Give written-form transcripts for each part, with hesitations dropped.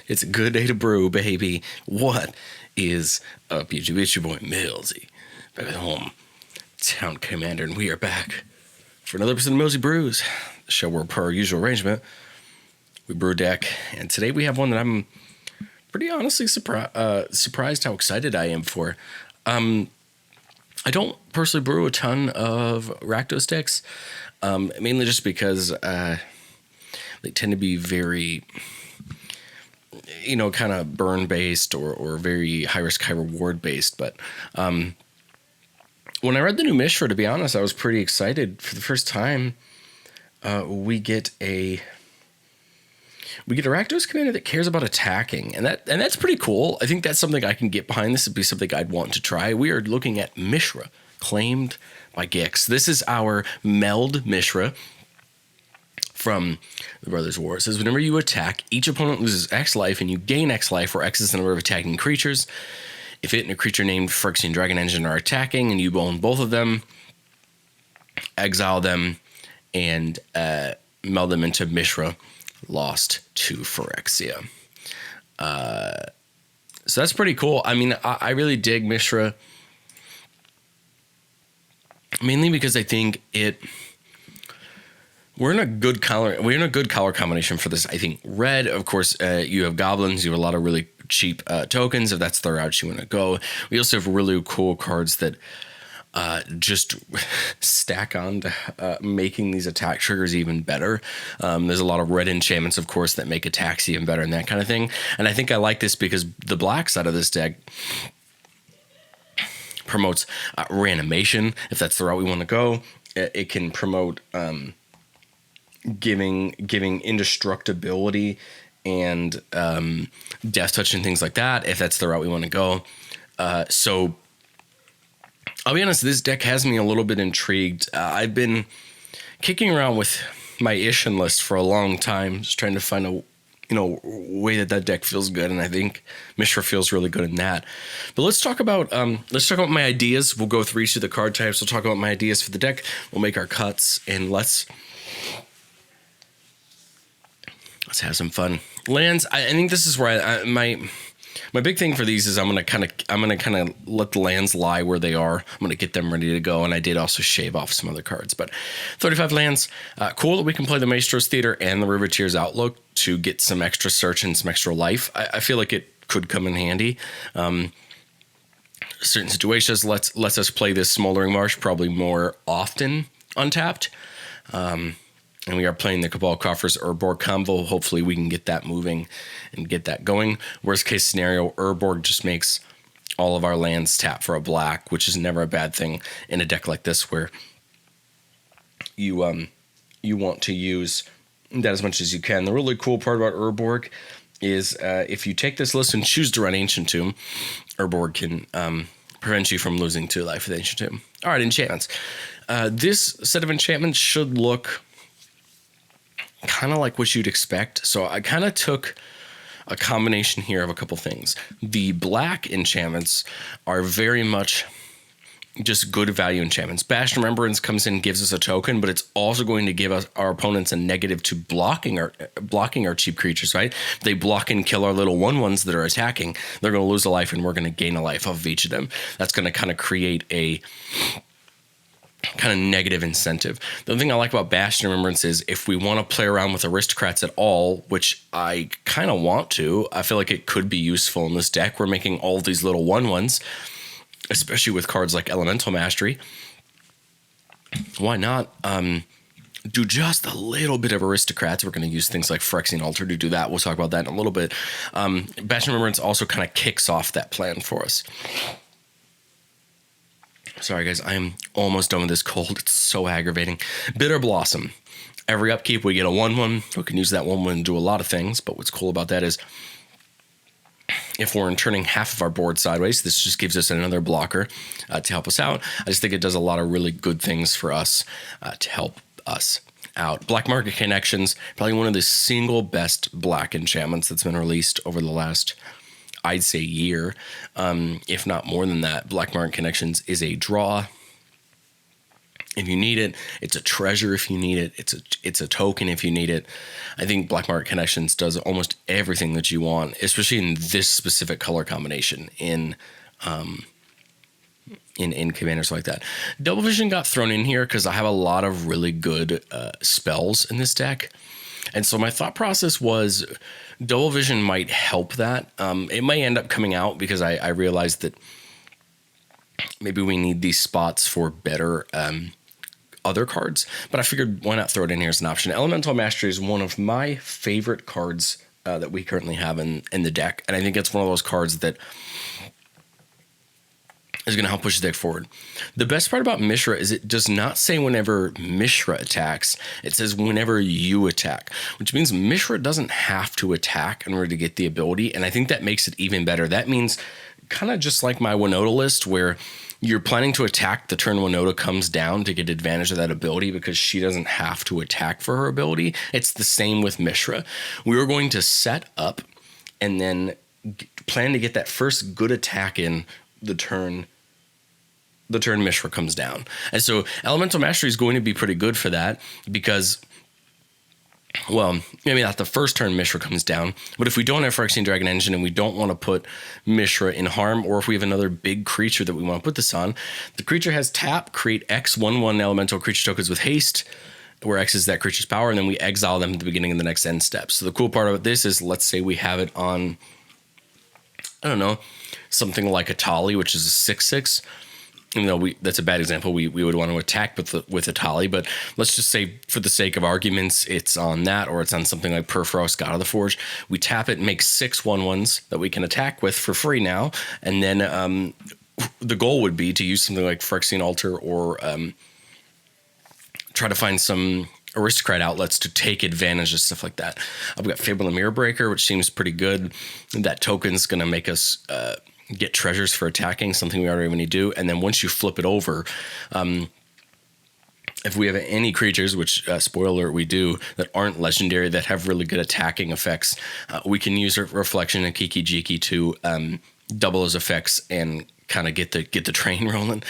It's a good day to brew, baby. What is up, YouTube? It's your boy Millzy, back at home, Town Commander, and we are back for another episode of Millzy Brews, the show where, per our usual arrangement, we brew a deck, and today we have one that I'm pretty honestly surprised how excited I am for. I don't personally brew a ton of Rakdos decks, mainly just because they tend to be very, kind of burn based or very high risk, high reward based. But when I read the new Mishra, to be honest, I was pretty excited. For the first time, we get a Rakdos commander that cares about attacking, and that's pretty cool. I think that's something I can get behind. This would be something I'd want to try. We are looking at Mishra, claimed by Gix. This is our meld Mishra from the Brothers' War. It says, whenever you attack, each opponent loses X life, and you gain X life, where X is the number of attacking creatures. If it and a creature named Phyrexian Dragon Engine are attacking, and you own both of them, exile them, and meld them into Mishra, lost to Phyrexia. So that's pretty cool. I mean, I really dig Mishra, mainly because I think we're in a good color combination for this. I think red, of course, you have goblins, you have a lot of really cheap tokens, if that's the route you want to go. We also have really cool cards that just stack on to making these attack triggers even better. There's a lot of red enchantments, of course, that make attacks even better and that kind of thing. And I think I like this because the black side of this deck promotes reanimation, if that's the route we want to go. It can promote giving indestructibility and death touch and things like that, if that's the route we want to go. So I'll be honest, this deck has me a little bit intrigued. I've been kicking around with my Ishin list for a long time, just trying to find a way that deck feels good, and I think Mishra feels really good in that. But let's talk about my ideas. We'll go through each of the card types. We'll talk about my ideas for the deck. We'll make our cuts, and let's have some fun. Lands. I think this is where my big thing for these is I'm gonna kind of let the lands lie where they are. I'm gonna get them ready to go, and I did also shave off some other cards. But 35 lands, cool that we can play the Maestro's Theater and the Riveteer's Outlook to get some extra search and some extra life. I feel like it could come in handy. Certain situations lets us play this Smoldering Marsh probably more often untapped. And we are playing the Cabal Coffers Urborg combo. Hopefully we can get that moving and get that going. Worst case scenario, Urborg just makes all of our lands tap for a black, which is never a bad thing in a deck like this where you want to use that as much as you can. The really cool part about Urborg is if you take this list and choose to run Ancient Tomb, Urborg can prevent you from losing 2 life with Ancient Tomb. All right, enchantments. This set of enchantments should look kind of like what you'd expect. So I kind of took a combination here of a couple things. The black enchantments are very much just good value enchantments. Bash Remembrance comes in and gives us a token, but it's also going to give us our opponents a negative to blocking our cheap creatures, right? They block and kill our little 1/1s that are attacking. They're going to lose a life, and we're going to gain a life off of each of them. That's going to kind of create a kind of negative incentive. The other thing I like about Bastion Remembrance is if we want to play around with aristocrats at all, which I kind of want to, I feel like it could be useful in this deck. We're making all these little 1/1s, especially with cards like Elemental Mastery. Why not do just a little bit of aristocrats? We're going to use things like Phyrexian Altar to do that. We'll talk about that in a little bit. Bastion Remembrance also kind of kicks off that plan for us. Sorry, guys, I am almost done with this cold. It's so aggravating. Bitter Blossom. Every upkeep, we get a 1/1. We can use that 1/1 to do a lot of things, but what's cool about that is if we're turning half of our board sideways, this just gives us another blocker to help us out. I just think it does a lot of really good things for us to help us out. Black Market Connections, probably one of the single best black enchantments that's been released over the last, I'd say, year, if not more than that. Black Market Connections is a draw if you need it. It's a treasure if you need it. It's a token if you need it. I think Black Market Connections does almost everything that you want, especially in this specific color combination in commanders like that. Double Vision got thrown in here because I have a lot of really good spells in this deck. And so my thought process was Double Vision might help that. It may end up coming out because I realized that maybe we need these spots for better other cards, but I figured why not throw it in here as an option. Elemental Mastery is one of my favorite cards that we currently have in the deck, and I think it's one of those cards that is going to help push the deck forward. The best part about Mishra is it does not say whenever Mishra attacks. It says whenever you attack, which means Mishra doesn't have to attack in order to get the ability, and I think that makes it even better. That means kind of just like my Winota list, where you're planning to attack the turn Winota comes down to get advantage of that ability because she doesn't have to attack for her ability. It's the same with Mishra. We were going to set up and then plan to get that first good attack in the turn Mishra comes down. And so Elemental Mastery is going to be pretty good for that because, well, maybe not the first turn Mishra comes down, but if we don't have Phyrexian Dragon Engine and we don't want to put Mishra in harm, or if we have another big creature that we want to put this on, the creature has tap, create X 1/1 elemental creature tokens with haste, where X is that creature's power, and then we exile them at the beginning of the next end step. So the cool part about this is, let's say we have it on, I don't know, something like Atali, which is a 6/6. Even though that's a bad example, we would want to attack with Atali, but let's just say for the sake of arguments, it's on that, or it's on something like Perforos, God of the Forge. We tap it, make 6 1/1s that we can attack with for free now, and then the goal would be to use something like Phyrexian Altar or try to find some Aristocrat outlets to take advantage of stuff like that. I've got Fable and Mirror Breaker, which seems pretty good. That token's going to make us get treasures for attacking, something we already need to do. And then once you flip it over, if we have any creatures, which spoiler alert, we do, that aren't legendary, that have really good attacking effects, we can use Reflection and Kiki Jiki to double those effects and kind of get the train rolling.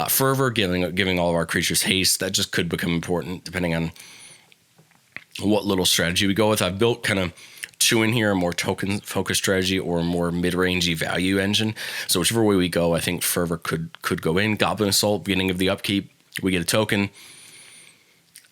Fervor, giving all of our creatures haste, that just could become important depending on what little strategy we go with. I've built kind of two in here, a more token focused strategy or a more mid-rangey value engine. So whichever way we go, I think Fervor could go in. Goblin Assault, beginning of the upkeep, we get a token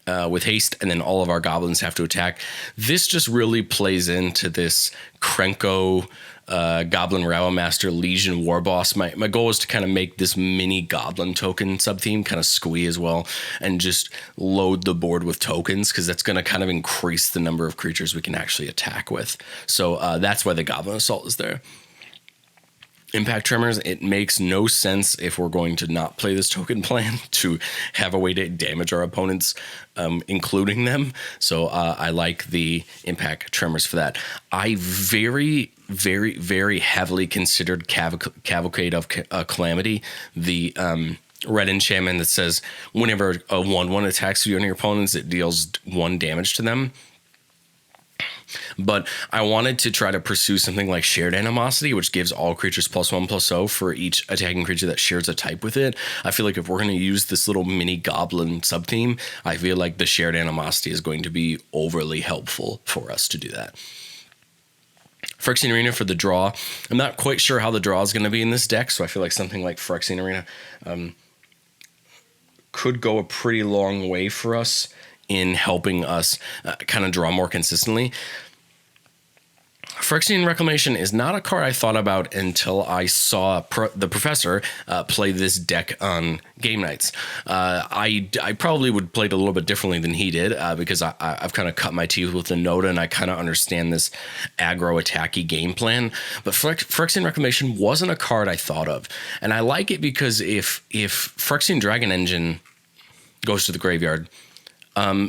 with haste, and then all of our goblins have to attack. This just really plays into this Krenko Goblin Rabble Master Legion War Boss. My goal is to kind of make this mini Goblin token sub-theme kind of squee as well, and just load the board with tokens, because that's going to kind of increase the number of creatures we can actually attack with. So that's why the Goblin Assault is there. Impact Tremors, it makes no sense if we're going to not play this token plan to have a way to damage our opponents, including them. So I like the Impact Tremors for that. I very, very, very heavily considered Cavalcade of Calamity, the red enchantment that says whenever a 1/1 attacks you and your opponents, it deals 1 damage to them. But I wanted to try to pursue something like Shared Animosity, which gives all creatures +1/+0 for each attacking creature that shares a type with it. I feel like if we're going to use this little mini goblin sub-theme, I feel like the Shared Animosity is going to be overly helpful for us to do that. Phyrexian Arena for the draw. I'm not quite sure how the draw is going to be in this deck, so I feel like something like Phyrexian Arena could go a pretty long way for us in helping us kind of draw more consistently. Phyrexian Reclamation is not a card I thought about until I saw the professor play this deck on game nights. I probably would play it a little bit differently than he did because I've kind of cut my teeth with the Noda, and I kind of understand this aggro attacky game plan. But Phyrexian Reclamation wasn't a card I thought of, and I like it because if Phyrexian Dragon Engine goes to the graveyard,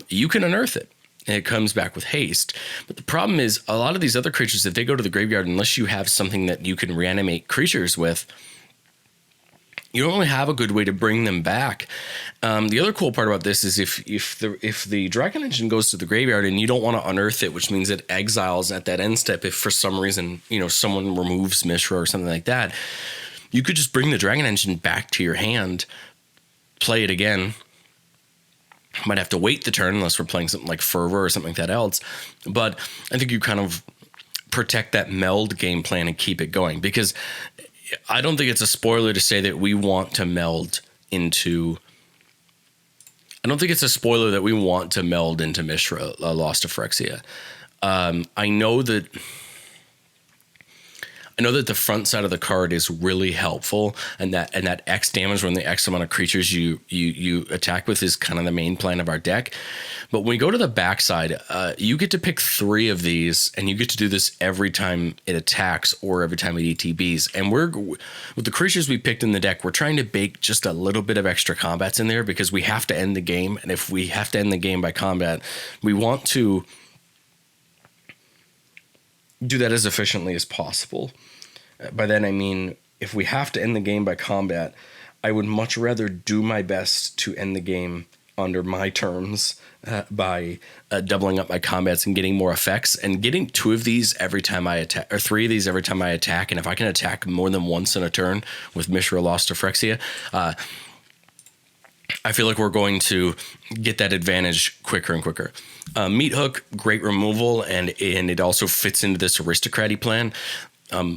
you can unearth it, and it comes back with haste. But the problem is, a lot of these other creatures, if they go to the graveyard, unless you have something that you can reanimate creatures with, you don't really have a good way to bring them back. The other cool part about this is if the Dragon Engine goes to the graveyard and you don't want to unearth it, which means it exiles at that end step, if for some reason someone removes Mishra or something like that, you could just bring the Dragon Engine back to your hand, play it again, Might have to wait the turn unless we're playing something like Fervor or something like that else. But I think you kind of protect that meld game plan and keep it going, because I don't think it's a spoiler to say that we want to meld into. I don't think it's a spoiler that we want to meld into Mishra, Lost to Phyrexia. I know that the front side of the card is really helpful, and that X damage when the X amount of creatures you attack with is kind of the main plan of our deck. But when we go to the backside, you get to pick 3 of these, and you get to do this every time it attacks or every time it ETBs. And with the creatures we picked in the deck, we're trying to bake just a little bit of extra combats in there, because we have to end the game. And if we have to end the game by combat, we want to do that as efficiently as possible. By that I mean, if we have to end the game by combat, I would much rather do my best to end the game under my terms by doubling up my combats and getting more effects, and getting 2 of these every time I attack, or 3 of these every time I attack. And if I can attack more than once in a turn with Mishra, Lost to Phyrexia, I feel like we're going to get that advantage quicker and quicker. Meat Hook, great removal, and it also fits into this aristocrat-y plan.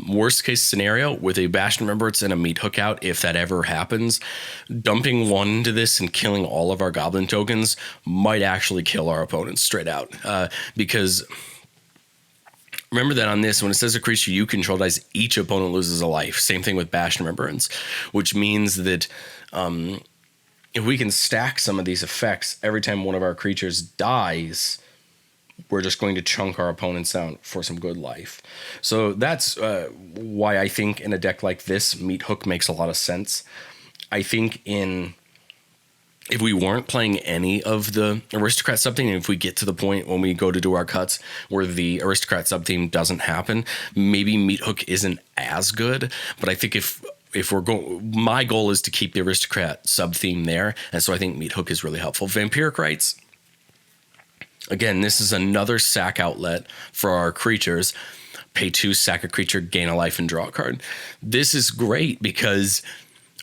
Worst case scenario, with a Bastion Remembrance and a Meat Hook out, if that ever happens, dumping 1 into this and killing all of our Goblin tokens might actually kill our opponents straight out. Because remember that on this, when it says a creature you control dies, each opponent loses a life. Same thing with Bastion Remembrance, which means that if we can stack some of these effects every time one of our creatures dies, we're just going to chunk our opponents out for some good life. So that's why I think in a deck like this, Meat Hook makes a lot of sense. I think if we weren't playing any of the Aristocrat subtheme, and if we get to the point when we go to do our cuts where the Aristocrat subtheme doesn't happen, maybe Meat Hook isn't as good. But I think if we're going, my goal is to keep the Aristocrat subtheme there, and so I think Meat Hook is really helpful. Vampiric Rites. Again, this is another sack outlet for our creatures. Pay 2, sack a creature, gain a life, and draw a card. This is great because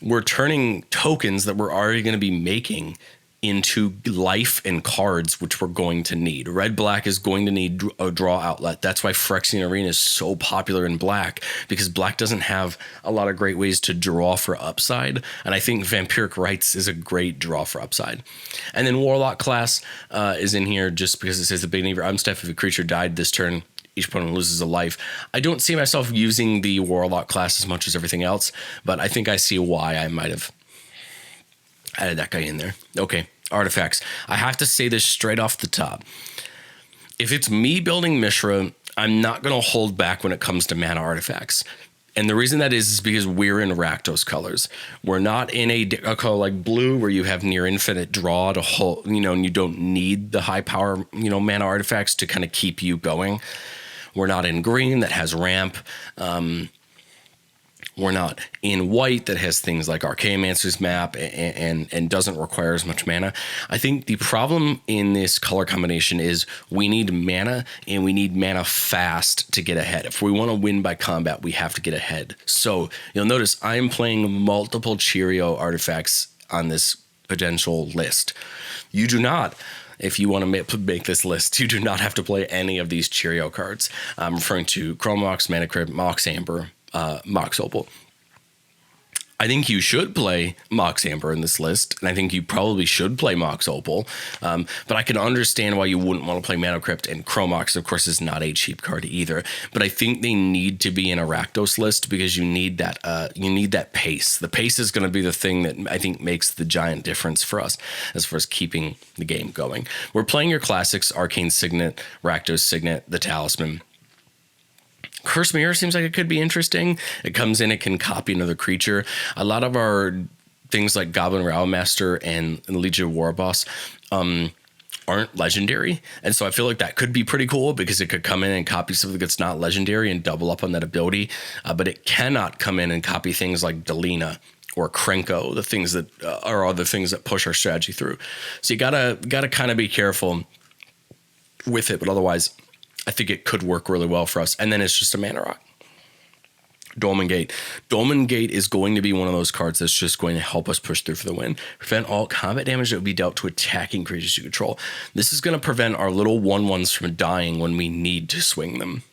we're turning tokens that we're already going to be making into life and cards, which we're going to need. Red-black is going to need a draw outlet. That's why Phyrexian Arena is so popular in black, because black doesn't have a lot of great ways to draw for upside, and I think Vampiric Rites is a great draw for upside. And then Warlock class is in here just because it says the beginning of your Umstep, if a creature died this turn, each opponent loses a life. I don't see myself using the Warlock class as much as everything else, but I think I see why I might have added that guy in there. Okay, artifacts. I have to say this straight off the top. If it's me building Mishra, I'm not going to hold back when it comes to mana artifacts. And the reason that is because we're in Rakdos colors. We're not in a color like blue where you have near infinite draw to hold, and you don't need the high power, mana artifacts to kind of keep you going. We're not in green that has ramp. We're not in white that has things like Archaeomancer's map and doesn't require as much mana. I think the problem in this color combination is we need mana, and we need mana fast to get ahead. If we want to win by combat, we have to get ahead. So you'll notice I'm playing multiple Cheerio artifacts on this potential list. You do not. If you want to make this list, you do not have to play any of these Cheerio cards. I'm referring to Chrome Mox, Mana Crypt, Mox Amber, Mox Opal. I think you should play Mox Amber in this list, and I think you probably should play Mox Opal, but I can understand why you wouldn't want to play Mana Crypt, and Chromox, of course, is not a cheap card either, but I think they need to be in a Rakdos list because you need that pace. The pace is going to be the thing that I think makes the giant difference for us as far as keeping the game going. We're playing your classics, Arcane Signet, Rakdos Signet, the Talisman. Curse Mirror seems like it could be interesting. It comes in, it can copy another creature. A lot of our things like Goblin Rowmaster and Legion of War Boss aren't legendary. And so I feel like that could be pretty cool because it could come in and copy something that's not legendary and double up on that ability. But it cannot come in and copy things like Delina or Krenko, the things that are other things that push our strategy through. So you gotta kind of be careful with it, but otherwise I think it could work really well for us. And then it's just a mana rock. Dolmen Gate. Dolmen Gate is going to be one of those cards that's just going to help us push through for the win. Prevent all combat damage that would be dealt to attacking creatures you control. This is going to prevent our little 1/1s from dying when we need to swing them.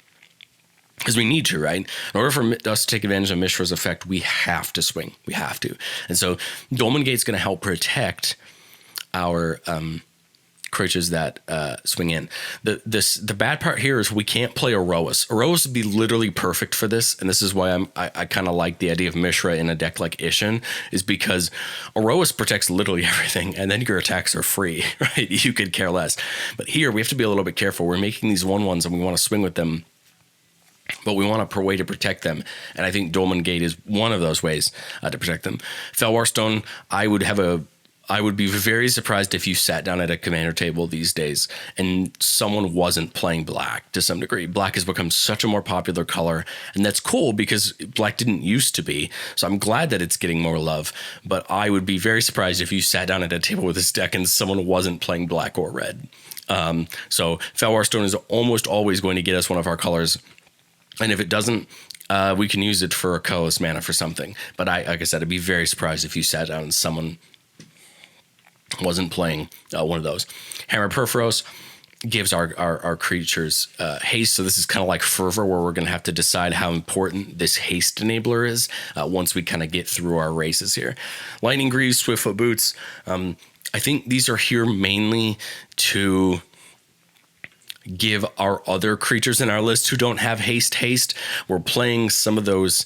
Because we need to, right? In order for us to take advantage of Mishra's effect, we have to swing. We have to. And so Dolmen Gate's going to help protect our creatures that swing in. The bad part here is we can't play Aroas. Aroas would be literally perfect for this, and this is why I kind of like the idea of Mishra in a deck like Ishin, is because Aroas protects literally everything, and then your attacks are free, right? You could care less. But here we have to be a little bit careful. We're making these 1/1s, and we want to swing with them, but we want a way to protect them, and I think Dolmen Gate is one of those ways to protect them. Felwar Stone, I would be very surprised if you sat down at a commander table these days and someone wasn't playing black to some degree. Black has become such a more popular color, and that's cool because black didn't used to be. So I'm glad that it's getting more love, but I would be very surprised if you sat down at a table with this deck and someone wasn't playing black or red. So Felwar Stone is almost always going to get us one of our colors. And if it doesn't, we can use it for a colorless mana for something. But like I said, I'd be very surprised if you sat down and someone wasn't playing one of those. Hammer Perforos gives our creatures haste. So this is kind of like Fervor, where we're going to have to decide how important this haste enabler is once we kind of get through our races here. Lightning Greaves, Swiftfoot Boots. I think these are here mainly to give our other creatures in our list who don't have haste. We're playing some of those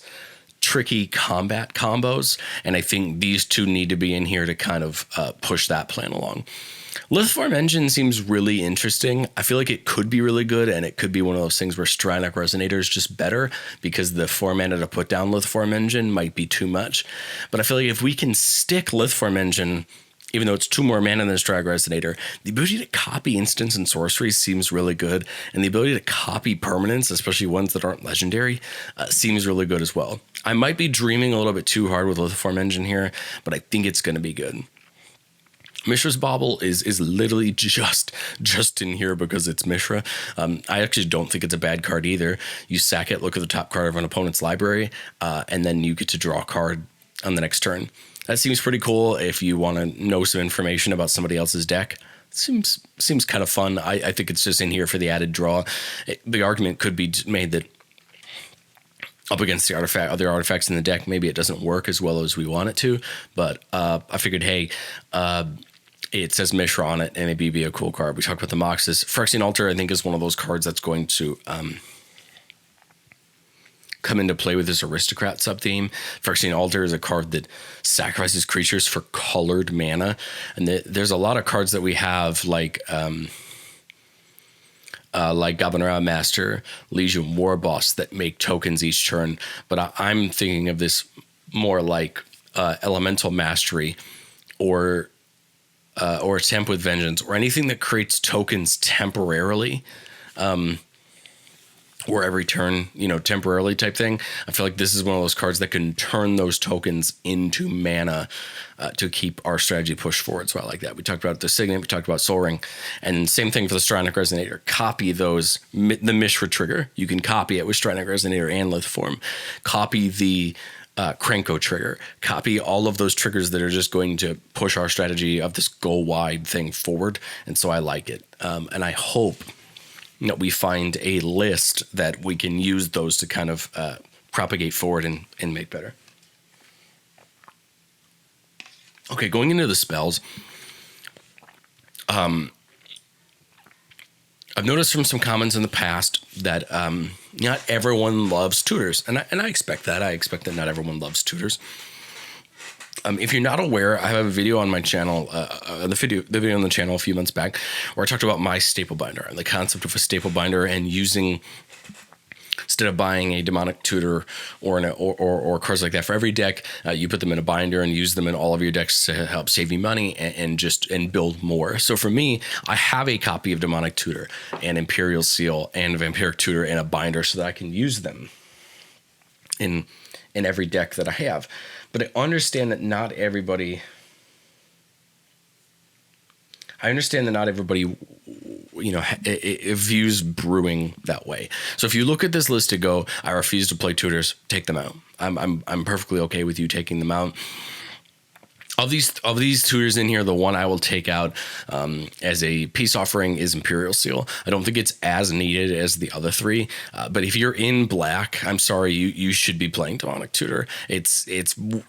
tricky combat combos, and I think these two need to be in here to kind of push that plan along. Lithform Engine seems really interesting. I feel like it could be really good, and it could be one of those things where Strynock Resonator is just better because the 4 mana to put down Lithform Engine might be too much. But I feel like if we can stick Lithform Engine, even though it's 2 more mana than Strynock Resonator, the ability to copy instants and sorceries seems really good, and the ability to copy permanents, especially ones that aren't legendary, seems really good as well. I might be dreaming a little bit too hard with Lithform Engine here, but I think it's going to be good. Mishra's Bauble is literally just in here because it's Mishra. I actually don't think it's a bad card either. You sack it, look at the top card of an opponent's library, and then you get to draw a card on the next turn. That seems pretty cool if you want to know some information about somebody else's deck. Seems kind of fun. I think it's just in here for the added draw. The argument could be made that up against the other artifacts in the deck, maybe it doesn't work as well as we want it to. But I figured, hey, it says Mishra on it, and maybe be a cool card. We talked about the Moxus. Phyrexian Altar, I think, is one of those cards that's going to come into play with this Aristocrat sub-theme. Phyrexian Altar is a card that sacrifices creatures for colored mana. And there's a lot of cards that we have, like Gabonera Master, Legion Warboss, that make tokens each turn. But I'm thinking of this more like Elemental Mastery or Temp with Vengeance, or anything that creates tokens temporarily, or every turn, temporarily type thing. I feel like this is one of those cards that can turn those tokens into mana to keep our strategy pushed forward. So I like that. We talked about the Signet, we talked about Soul Ring, and same thing for the Strynock Resonator. Copy the Mishra trigger. You can copy it with Strynock Resonator and Lithform. Copy the Krenko trigger. Copy all of those triggers that are just going to push our strategy of this go wide thing forward. And so I like it. And I hope that we find a list that we can use those to kind of propagate forward and make better. Okay, going into the spells, I've noticed from some comments in the past that not everyone loves tutors, and I expect that. I expect that not everyone loves tutors. If you're not aware, I have a video on my channel, the video on the channel a few months back, where I talked about my staple binder and the concept of a staple binder, and using, instead of buying a demonic tutor or cards like that for every deck, you put them in a binder and use them in all of your decks to help save you money and build more. So for me, I have a copy of demonic tutor and Imperial Seal and vampiric tutor in a binder so that I can use them in every deck that I have. But I understand that not everybody it views brewing that way. So if you look at this list to go, I refuse to play tutors, take them out. I'm perfectly okay with you taking them out. Of these tutors in here, the one I will take out as a peace offering is Imperial Seal. I don't think it's as needed as the other three, but if you're in black, I'm sorry, you should be playing Demonic Tutor. It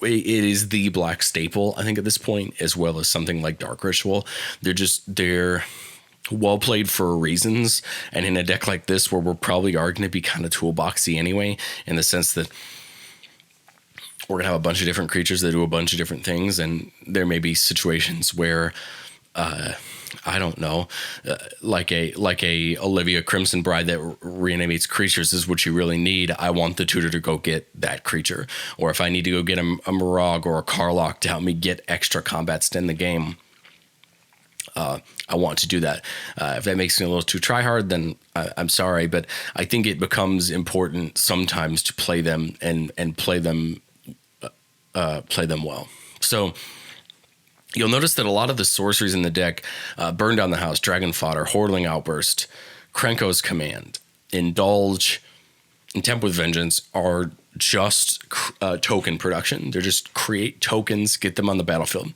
is the black staple, I think, at this point, as well as something like Dark Ritual. They're well played for reasons, and in a deck like this, where we're probably going to be kind of toolboxy anyway, in the sense that we're going to have a bunch of different creatures that do a bunch of different things. And there may be situations where, I don't know, like a Olivia Crimson Bride that reanimates creatures is what you really need. I want the tutor to go get that creature. Or if I need to go get a Mirage or a Karlach to help me get extra combats to end the game, I want to do that. If that makes me a little too try hard, then I'm sorry. But I think it becomes important sometimes to play them and play them well. So you'll notice that a lot of the sorceries in the deck, Burn Down the House, Dragon Fodder, Hordeling Outburst, Krenko's Command, Indulge, and Tempt with Vengeance are just token production. They're just create tokens, get them on the battlefield.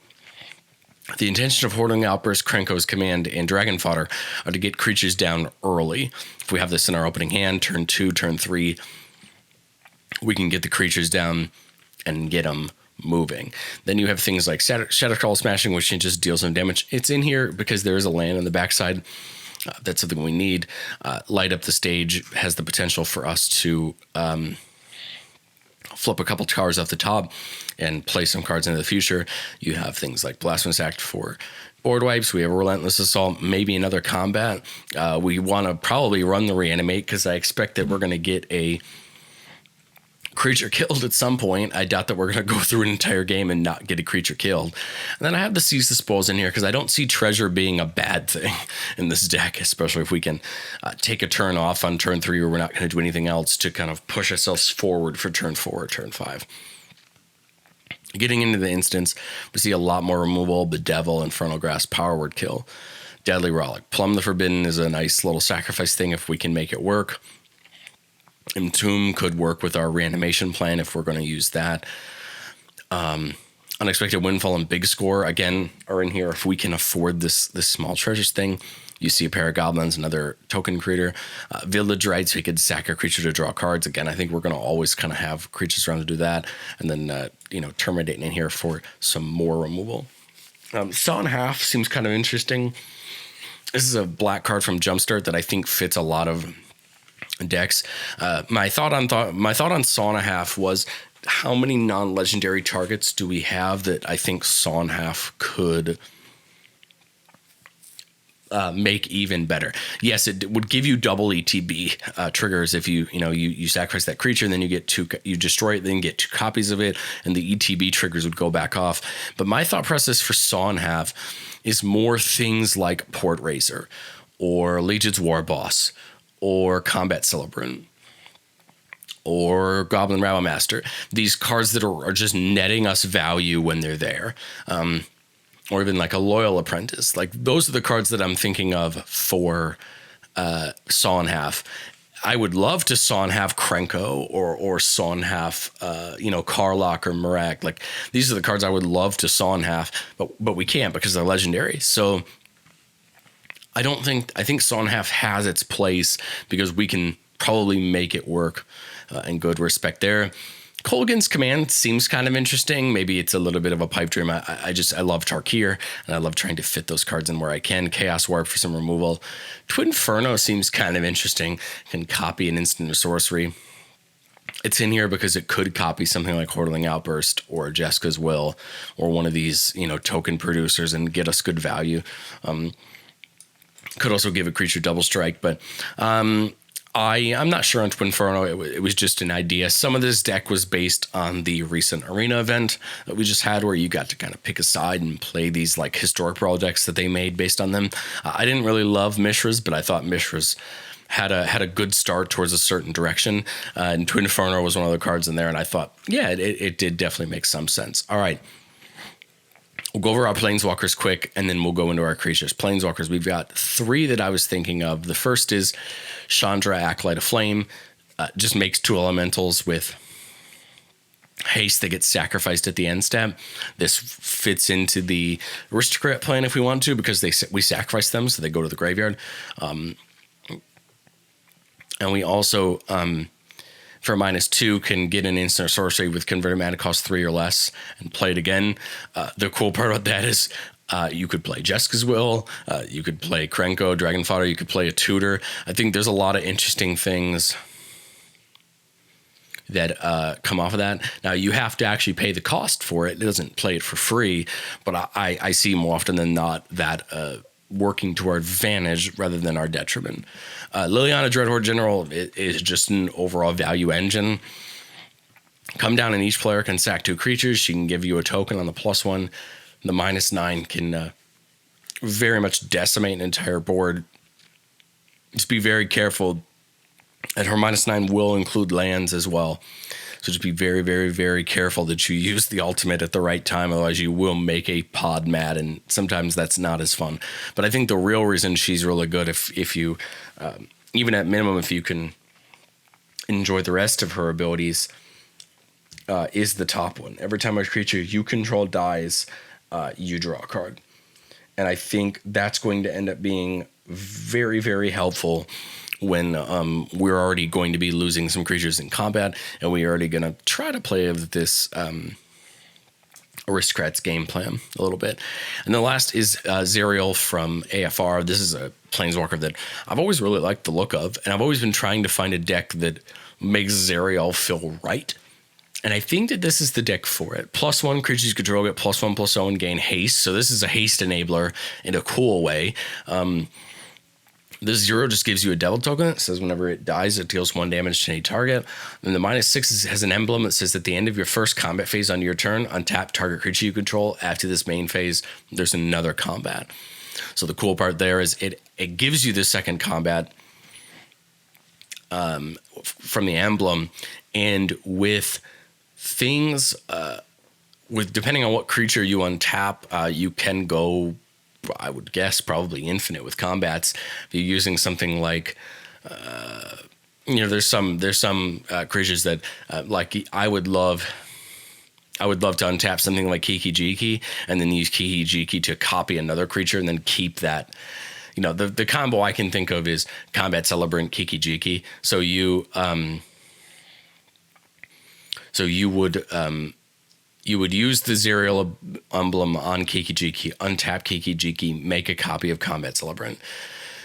The intention of Hordeling Outburst, Krenko's Command, and Dragon Fodder are to get creatures down early. If we have this in our opening hand, turn 2, turn 3, we can get the creatures down and get them moving. Then you have things like Shadowcrawl Smashing, which just deals some damage. It's in here because there is a land on the backside. That's something we need. Light Up the Stage has the potential for us to flip a couple cards off the top and play some cards into the future. You have things like Blasphemous Act for board wipes. We have a Relentless Assault, maybe another combat. We want to probably run the Reanimate because I expect that we're going to get a creature killed at some point. I doubt that we're going to go through an entire game and not get a creature killed. And then I have the Seize Dispose in here because I don't see treasure being a bad thing in this deck, especially if we can take a turn off on turn 3 where we're not going to do anything else to kind of push ourselves forward for turn 4 or turn 5. Getting into the instance, we see a lot more removal. Bedevil, Infernal Grasp, Power Word Kill, Deadly Relic. Plumb the Forbidden is a nice little sacrifice thing if we can make it work. Entomb could work with our reanimation plan if we're going to use that. Unexpected Windfall and Big Score, again, are in here if we can afford this small treasures thing. You see a pair of goblins, another token creator. Village Rites, we could sack a creature to draw cards. Again, I think we're going to always kind of have creatures around to do that. And then, Terminating in here for some more removal. Saw in Half seems kind of interesting. This is a black card from Jumpstart that I think fits a lot of decks. My thought on Saw in a Half was, how many non-legendary targets do we have that I think Saw in Half could make even better? Yes, it would give you double ETB triggers if you sacrifice that creature and then you destroy it, then get 2 copies of it, and the ETB triggers would go back off. But my thought process for Saw in Half is more things like Port Racer or Legion's War Boss or Combat Celebrant or Goblin Rabble Master. These cards that are just netting us value when they're there. Or even like a Loyal Apprentice. Like, those are the cards that I'm thinking of for Saw in Half. I would love to Saw in Half Krenko or Saw in Half, Karlach or Mirak. Like, these are the cards I would love to Saw in Half, but we can't because they're legendary. So I think Saw in Half has its place because we can probably make it work in good respect there. Kolaghan's Command seems kind of interesting. Maybe it's a little bit of a pipe dream. I love Tarkir, and I love trying to fit those cards in where I can. Chaos Warp for some removal. Twin Inferno seems kind of interesting. Can copy an instant or sorcery. It's in here because it could copy something like Hordeling Outburst or Jeska's Will or one of these, token producers and get us good value. Could also give a creature double strike, but I'm not sure on Twin Inferno. It was just an idea. Some of this deck was based on the recent arena event that we just had, where you got to kind of pick a side and play these like historic brawl decks that they made based on them. I didn't really love Mishra's, but I thought Mishra's had a good start towards a certain direction. And Twin Inferno was one of the cards in there, and I thought, yeah, it did definitely make some sense. All right. We'll go over our planeswalkers quick, and then we'll go into our creatures. Planeswalkers, we've got 3 that I was thinking of. The first is Chandra, Acolyte of Flame. Just makes 2 elementals with haste that gets sacrificed at the end step. This fits into the aristocrat plan if we want to, because we sacrifice them, so they go to the graveyard. And we also, for -2, can get an instant sorcery with converted mana cost 3 or less and play it again. The cool part about that is you could play Jeska's Will, you could play Krenko, Dragon Fodder, you could play a Tutor. I think there's a lot of interesting things that come off of that. Now, you have to actually pay the cost for it. It doesn't play it for free, but I see more often than not that working to our advantage rather than our detriment. Liliana, Dreadhorde General is just an overall value engine. Come down and each player can sack 2 creatures. She can give you a token on the +1. The -9 can very much decimate an entire board. Just be very careful. And her -9 will include lands as well. So just be very, very, very careful that you use the ultimate at the right time. Otherwise, you will make a pod mad, and sometimes that's not as fun. But I think the real reason she's really good, if you, even at minimum, if you can enjoy the rest of her abilities, is the top one. Every time a creature you control dies, you draw a card. And I think that's going to end up being very, very helpful when we're already going to be losing some creatures in combat, and we're already going to try to play with this Aristocrats game plan a little bit. And the last is Zerial from AFR. This is a Planeswalker that I've always really liked the look of, and I've always been trying to find a deck that makes Zerial feel right. And I think that this is the deck for it. +1 creatures you control get +1/+0 and gain haste. So this is a haste enabler in a cool way. This 0 just gives you a devil token. It says whenever it dies, it deals 1 damage to any target. And the -6 has an emblem that says at the end of your first combat phase on your turn, untap target creature you control. After this main phase, there's another combat. So the cool part there is it gives you the second combat from the emblem. And with things, depending on what creature you untap, you can go, I would guess, probably infinite with combats. If you're using something like, there's some creatures that like I would love to untap something like Kiki Jiki and then use Kiki Jiki to copy another creature and then keep that. The combo I can think of is Combat Celebrant Kiki Jiki. So you would use the Zerial emblem on Kiki Jiki, untap Kiki Jiki, make a copy of Combat Celebrant.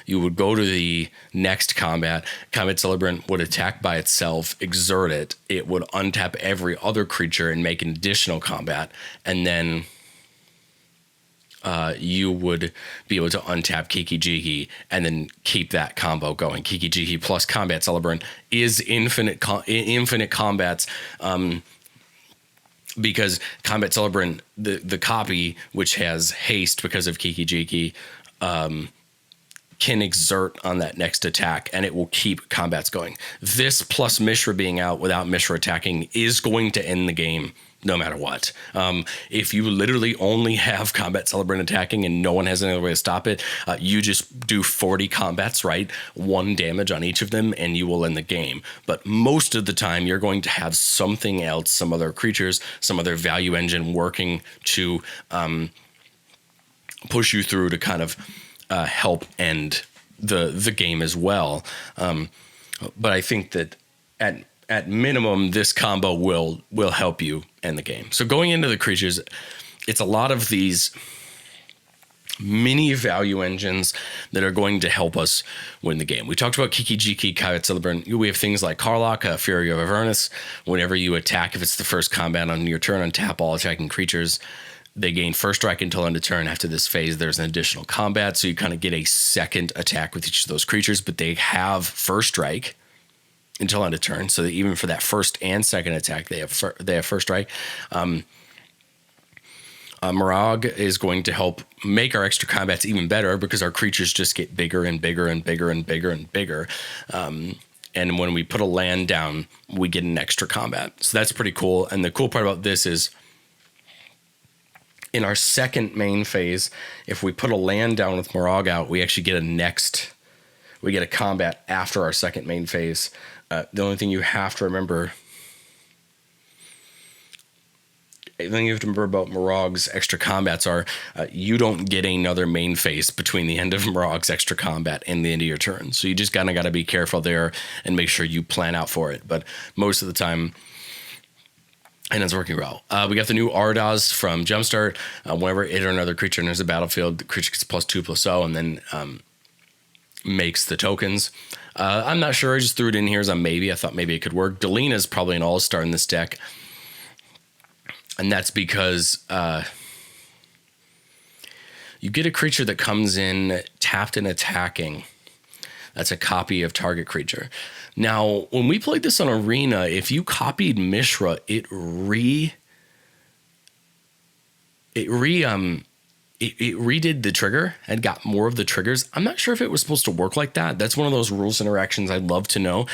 You would go to the next combat. Combat Celebrant would attack by itself, exert it. It would untap every other creature and make an additional combat. And then you would be able to untap Kiki Jiki and then keep that combo going. Kiki Jiki plus Combat Celebrant is infinite combats. Because Combat Celebrant, the copy, which has haste because of Kiki Jiki, can exert on that next attack, and it will keep combats going. This plus Mishra being out without Mishra attacking is going to end the game no matter what. If you literally only have Combat Celebrant attacking and no one has any other way to stop it, you just do 40 combats, right? 1 damage on each of them, and you will end the game. But most of the time, you're going to have something else, some other creatures, some other value engine working to push you through to kind of help end the game as well. But I think that at minimum, this combo will help you end the game. So going into the creatures, it's a lot of these mini value engines that are going to help us win the game. We talked about Kiki Jiki, Combat Celebrant. We have things like Karlach, Fury of Avernus. Whenever you attack, if it's the first combat on your turn, untap all attacking creatures. They gain first strike until end of turn. After this phase, there's an additional combat, so you kind of get a second attack with each of those creatures, but they have first strike until end of turn, so that even for that first and second attack, they have first strike. Mirage is going to help make our extra combats even better because our creatures just get bigger and bigger and bigger and bigger and bigger. And when we put a land down, we get an extra combat. So that's pretty cool. And the cool part about this is In our second main phase, if we put a land down with Morag out, we actually get we get a combat after our second main phase. The only thing you have to remember about Morag's extra combats are you don't get another main phase between the end of Morag's extra combat and the end of your turn. So you just kind of got to be careful there and make sure you plan out for it. But most of the time, and it's working well. We got the new Rakdos from Jumpstart. Whenever it or another creature enters the battlefield, the creature gets +2/+0 and then makes the tokens. I'm not sure. I just threw it in here as a maybe. I thought maybe it could work. Delina is probably an all-star in this deck. And that's because you get a creature that comes in tapped and attacking. That's a copy of target creature. Now, when we played this on Arena, if you copied Mishra, it redid the trigger and got more of the triggers. I'm not sure if it was supposed to work like that. That's one of those rules interactions I'd love to know.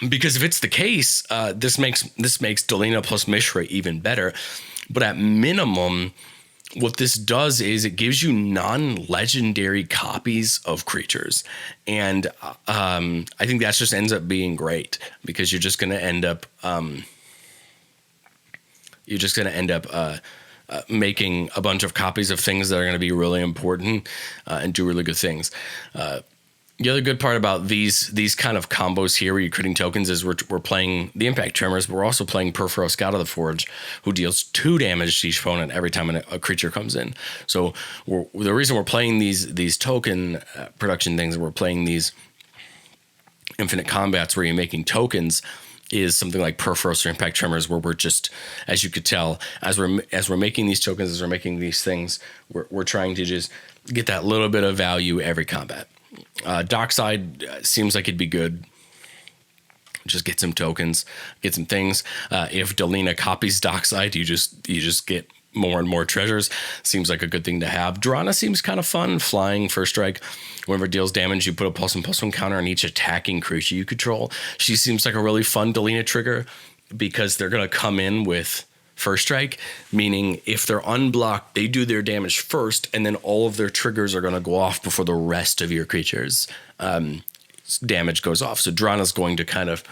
Because if it's the case, this makes Delina plus Mishra even better. But at minimum, what this does is it gives you non-legendary copies of creatures. And I think that just ends up being great because you're just going to end up making a bunch of copies of things that are going to be really important and do really good things. The other good part about these kind of combos here where you're creating tokens is we're playing the Impact Tremors, but we're also playing Perfero Scout of the Forge, who deals 2 damage to each opponent every time a creature comes in. So the reason we're playing these token production things, we're playing these infinite combats where you're making tokens, is something like Perforos or Impact Tremors, where we're just, as you could tell, as we're making these tokens, as we're making these things, we're trying to just get that little bit of value every combat. Dockside seems like it'd be good. Just get some tokens, get some things. If Delina copies Dockside, you just get more and more treasures. Seems like a good thing to have. Drana seems kind of fun. Flying first strike. Whenever it deals damage, you put a +1/+1 counter on each attacking creature you control. She seems like a really fun Delina trigger because they're going to come in with first strike, meaning if they're unblocked, they do their damage first, and then all of their triggers are going to go off before the rest of your creatures' damage goes off. So Drana's going to kind of,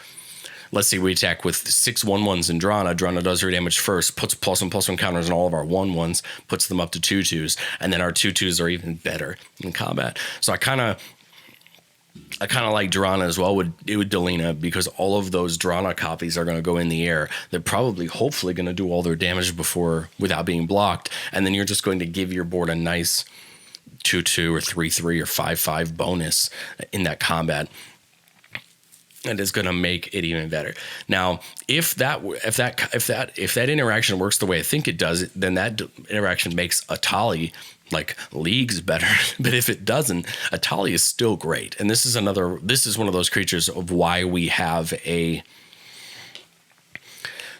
let's say we attack with 6 1/1s in Drana. Drana does her damage first, puts +1/+1 counters on all of our 1/1s, puts them up to 2/2s, and then our 2/2s are even better in combat. So I kind of like Drana as well with Delina, because all of those Drana copies are going to go in the air. They're probably, hopefully, going to do all their damage without being blocked, and then you're just going to give your board a nice 2/2 or 3/3 or 5/5 bonus in that combat. And it's going to make it even better. Now, if that interaction works the way I think it does, then that interaction makes Atali like leagues better. But if it doesn't, Atali is still great. And this is one of those creatures of why we have a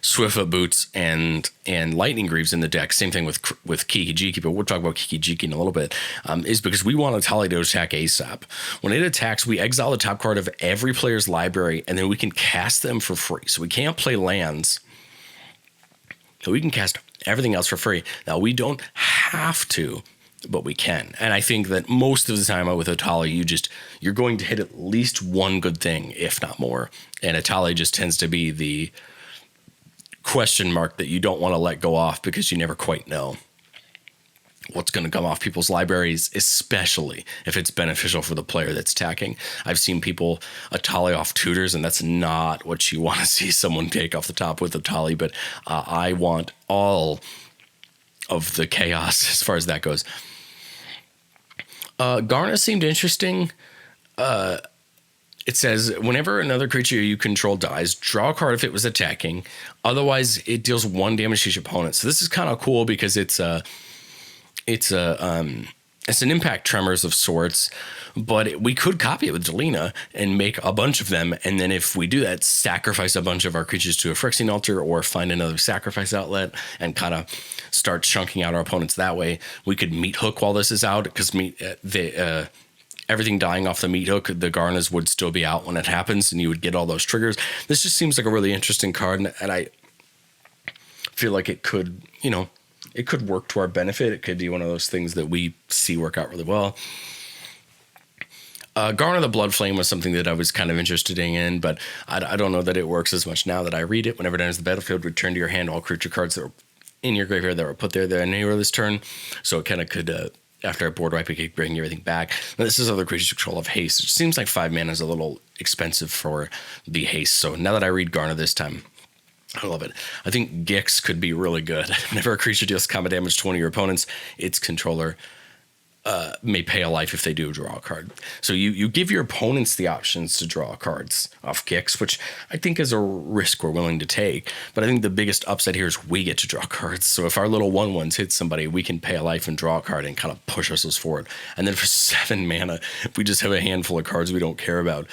Swiftfoot Boots and Lightning Greaves in the deck. Same thing with Kiki-Jiki, but we'll talk about Kiki-Jiki in a little bit, is because we want Atali to attack ASAP. When it attacks, we exile the top card of every player's library, and then we can cast them for free. So we can't play lands, so we can cast everything else for free. Now, we don't have to, but we can. And I think that most of the time with Atali, you're going to hit at least one good thing, if not more. And Atali just tends to be the question mark that you don't want to let go off, because you never quite know what's going to come off people's libraries, especially if it's beneficial for the player that's attacking. I've seen people Atali off tutors, and that's not what you want to see someone take off the top with Atali, but I want all of the chaos as far as that goes. Garna seemed interesting. It says, whenever another creature you control dies, draw a card if it was attacking. Otherwise, it deals 1 damage to each opponent. So this is kind of cool because it's an Impact Tremors of sorts, but we could copy it with Delina and make a bunch of them. And then if we do that, sacrifice a bunch of our creatures to a Phyrexian Altar or find another sacrifice outlet and kind of start chunking out our opponents that way. We could Meat Hook while this is out, because everything dying off the Meat Hook, the Garnas would still be out when it happens, and you would get all those triggers. This just seems like a really interesting card, and feel like it could, it could work to our benefit. It could be one of those things that we see work out really well. Garner the Blood Flame was something that I was kind of interested in, but I don't know that it works as much now that I read it. Whenever it enters the battlefield, return to your hand all creature cards that were in your graveyard that were put there anywhere this turn. So it kind of could, after a board wipe, it could bring everything back. Now, this is other creatures control of haste. It seems like 5 mana is a little expensive for the haste. So now that I read Garner this time, I love it. I think Gix could be really good. Whenever a creature deals combat damage to one of your opponents, its controller may pay a life if they do draw a card. So you give your opponents the options to draw cards off Gix, which I think is a risk we're willing to take. But I think the biggest upside here is we get to draw cards. So if our little 1/1s hit somebody, we can pay a life and draw a card and kind of push ourselves forward. And then for 7 mana, if we just have a handful of cards we don't care about,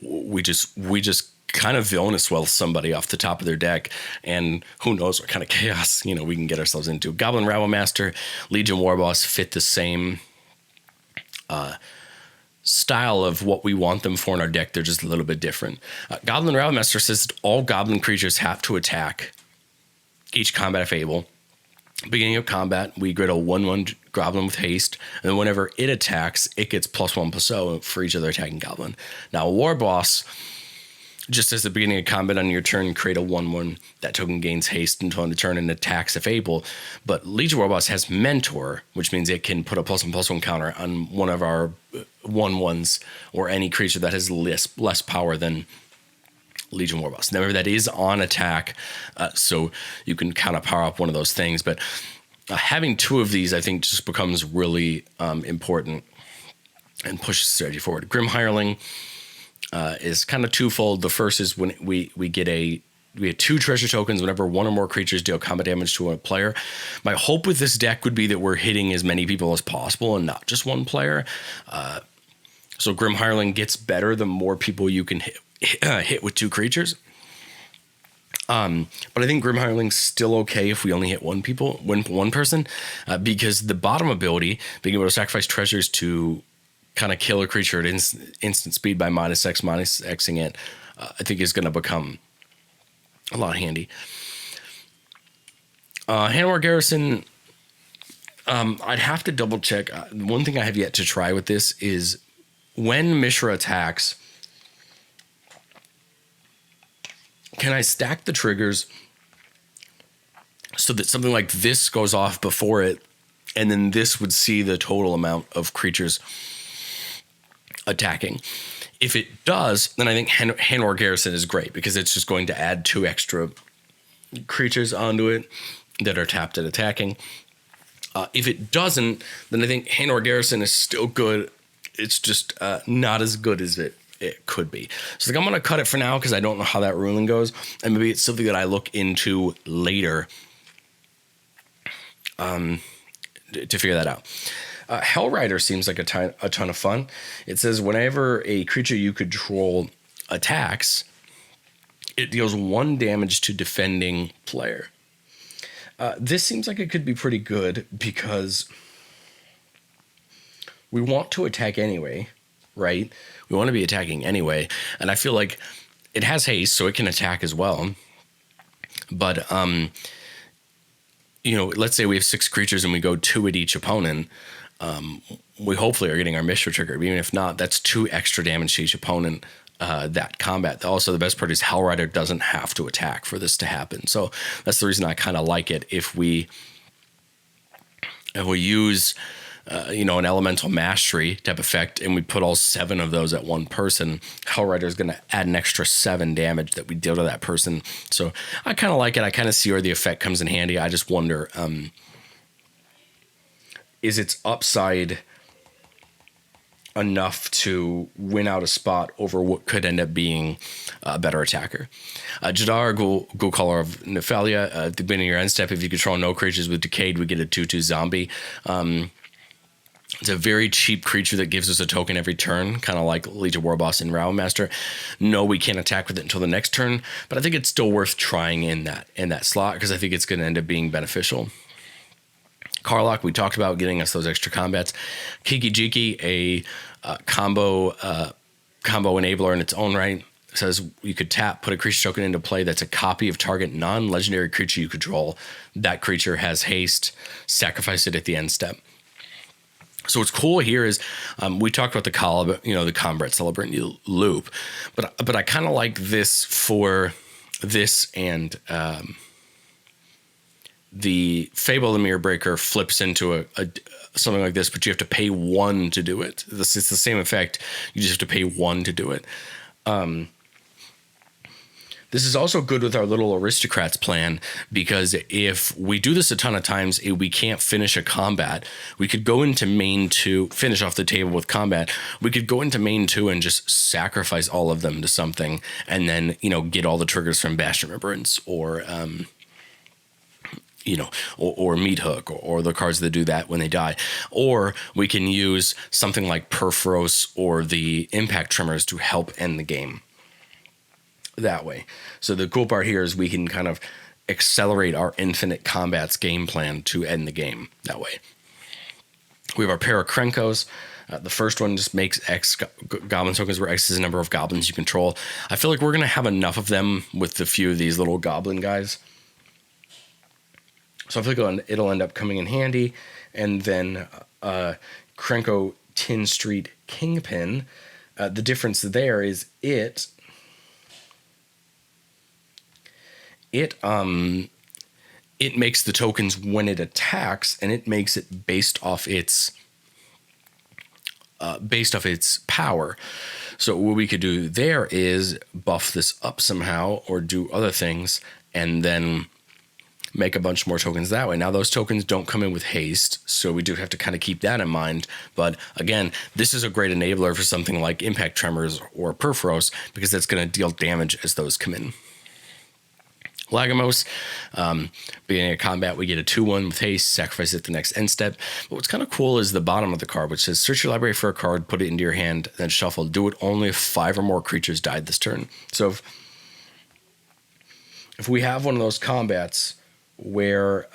we just kind of villainous well somebody off the top of their deck, and who knows what kind of chaos we can get ourselves into. Goblin Rabble Master, Legion Warboss fit the same style of what we want them for in our deck. They're just a little bit different. Goblin Rabble Master says all goblin creatures have to attack each combat if able. Beginning of combat, we grade a 1/1 goblin with haste, and then whenever it attacks, it gets +1/+0 for each other attacking goblin. Now, a Warboss, just as the beginning of combat on your turn, create a 1/1. That token gains haste until end of turn and attacks if able. But Legion Warboss has Mentor, which means it can put a +1/+1 counter on one of our 1/1s or any creature that has less power than Legion Warboss. Now, that is on attack, so you can kind of power up one of those things. But having 2 of these, I think, just becomes really important and pushes the strategy forward. Grim Hireling is kind of twofold. The first is when we get 2 treasure tokens whenever 1 or more creatures deal combat damage to a player. My hope with this deck would be that we're hitting as many people as possible and not just one player. So Grim Hireling gets better the more people you can hit with 2 creatures. But I think Grim Hireling's still okay if we only hit one person, because the bottom ability, being able to sacrifice treasures to kind of kill a creature at instant speed by -Xing it, I think is going to become a lot handy. Hanwar Garrison, I'd have to double check. One thing I have yet to try with this is when Mishra attacks, can I stack the triggers so that something like this goes off before it, and then this would see the total amount of creatures attacking? If it does, then I think Hanwar Garrison is great, because it's just going to add 2 extra creatures onto it that are tapped at attacking. If it doesn't, then I think Hanwar Garrison is still good. It's just not as good as it could be. So I'm going to cut it for now because I don't know how that ruling goes, and maybe it's something that I look into later to figure that out. Hellrider seems like a ton of fun. It says whenever a creature you control attacks, it deals 1 damage to defending player. This seems like it could be pretty good because we want to attack anyway, right? We want to be attacking anyway, and I feel like it has haste, so it can attack as well. But let's say we have 6 creatures and we go 2 at each opponent. We hopefully are getting our Mishra trigger. Even if not, that's 2 extra damage to each opponent that combat. Also, the best part is Hellrider doesn't have to attack for this to happen. So that's the reason I kind of like it. If we use an elemental mastery type effect, and we put all 7 of those at one person, Hellrider is going to add an extra 7 damage that we deal to that person. So I kind of like it. I kind of see where the effect comes in handy. I just wonder, is its upside enough to win out a spot over what could end up being a better attacker? Jadar, Ghoul Caller of Nephalia. At the beginning of your end step, if you control no creatures with Decayed, we get a 2/2 zombie. It's a very cheap creature that gives us a token every turn, kind of like Legion Warboss and Rabble Master. No, we can't attack with it until the next turn, but I think it's still worth trying in that slot, because I think it's going to end up being beneficial. Karlach, we talked about getting us those extra combats. Kiki Jiki, a combo enabler in its own right. It says you could tap, put a creature token into play that's a copy of target non-legendary creature you control. That creature has haste. Sacrifice it at the end step. So what's cool here is we talked about the combat celebrant loop, but I kind of like this for this and the Fable of the Mirror Breaker flips into a something like this, but you have to pay 1 to do it. It's the same effect. You just have to pay 1 to do it. This is also good with our little aristocrats plan, because if we do this a ton of times, we can't finish a combat. We could go into main 2, finish off the table with combat. We could go into main 2 and just sacrifice all of them to something, and then, get all the triggers from Bastion Remembrance or Meat Hook or the cards that do that when they die. Or we can use something like Perforos or the Impact Tremors to help end the game that way. So the cool part here is we can kind of accelerate our infinite combats game plan to end the game that way. We have our pair of Krenkos. The first one just makes X goblin tokens, where X is the number of goblins you control. I feel like we're going to have enough of them with the few of these little goblin guys. So I feel like it'll end up coming in handy. And then Krenko Tin Street Kingpin. The difference there is it makes the tokens when it attacks, and it makes it based off its power. So what we could do there is buff this up somehow or do other things, and then make a bunch more tokens that way. Now those tokens don't come in with haste, so we do have to kind of keep that in mind. But again, this is a great enabler for something like Impact Tremors or Perforos, because that's going to deal damage as those come in. Lagomos, beginning of combat, we get a 2/1 with haste, sacrifice it the next end step. But what's kind of cool is the bottom of the card, which says search your library for a card, put it into your hand, then shuffle. Do it only if 5 or more creatures died this turn. So if we have one of those combats where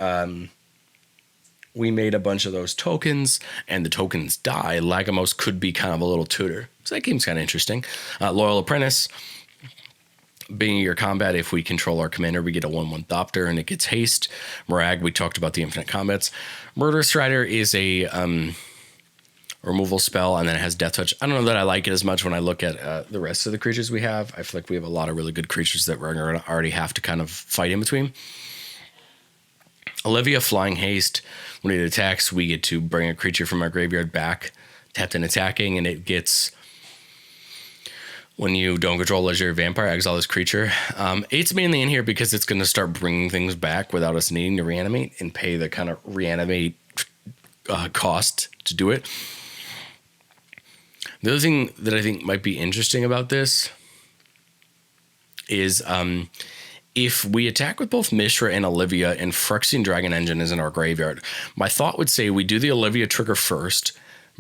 we made a bunch of those tokens and the tokens die, Lagomos could be kind of a little tutor. So that game's kind of interesting. Loyal Apprentice. Being your combat, if we control our commander, we get a 1/1 Thopter and it gets haste. Morag, we talked about the infinite combats. Murderous Strider is a removal spell, and then it has Death Touch. I don't know that I like it as much when I look at the rest of the creatures we have. I feel like we have a lot of really good creatures that we're going to already have to kind of fight in between. Olivia, Flying Haste. When it attacks, we get to bring a creature from our graveyard back, tapped and attacking, and it gets... When you don't control legendary vampire, exile this creature. It's mainly in here because it's going to start bringing things back without us needing to reanimate and pay the kind of reanimate cost to do it. The other thing that I think might be interesting about this is if we attack with both Mishra and Olivia and Phyrexian Dragon Engine is in our graveyard, my thought would say we do the Olivia trigger first,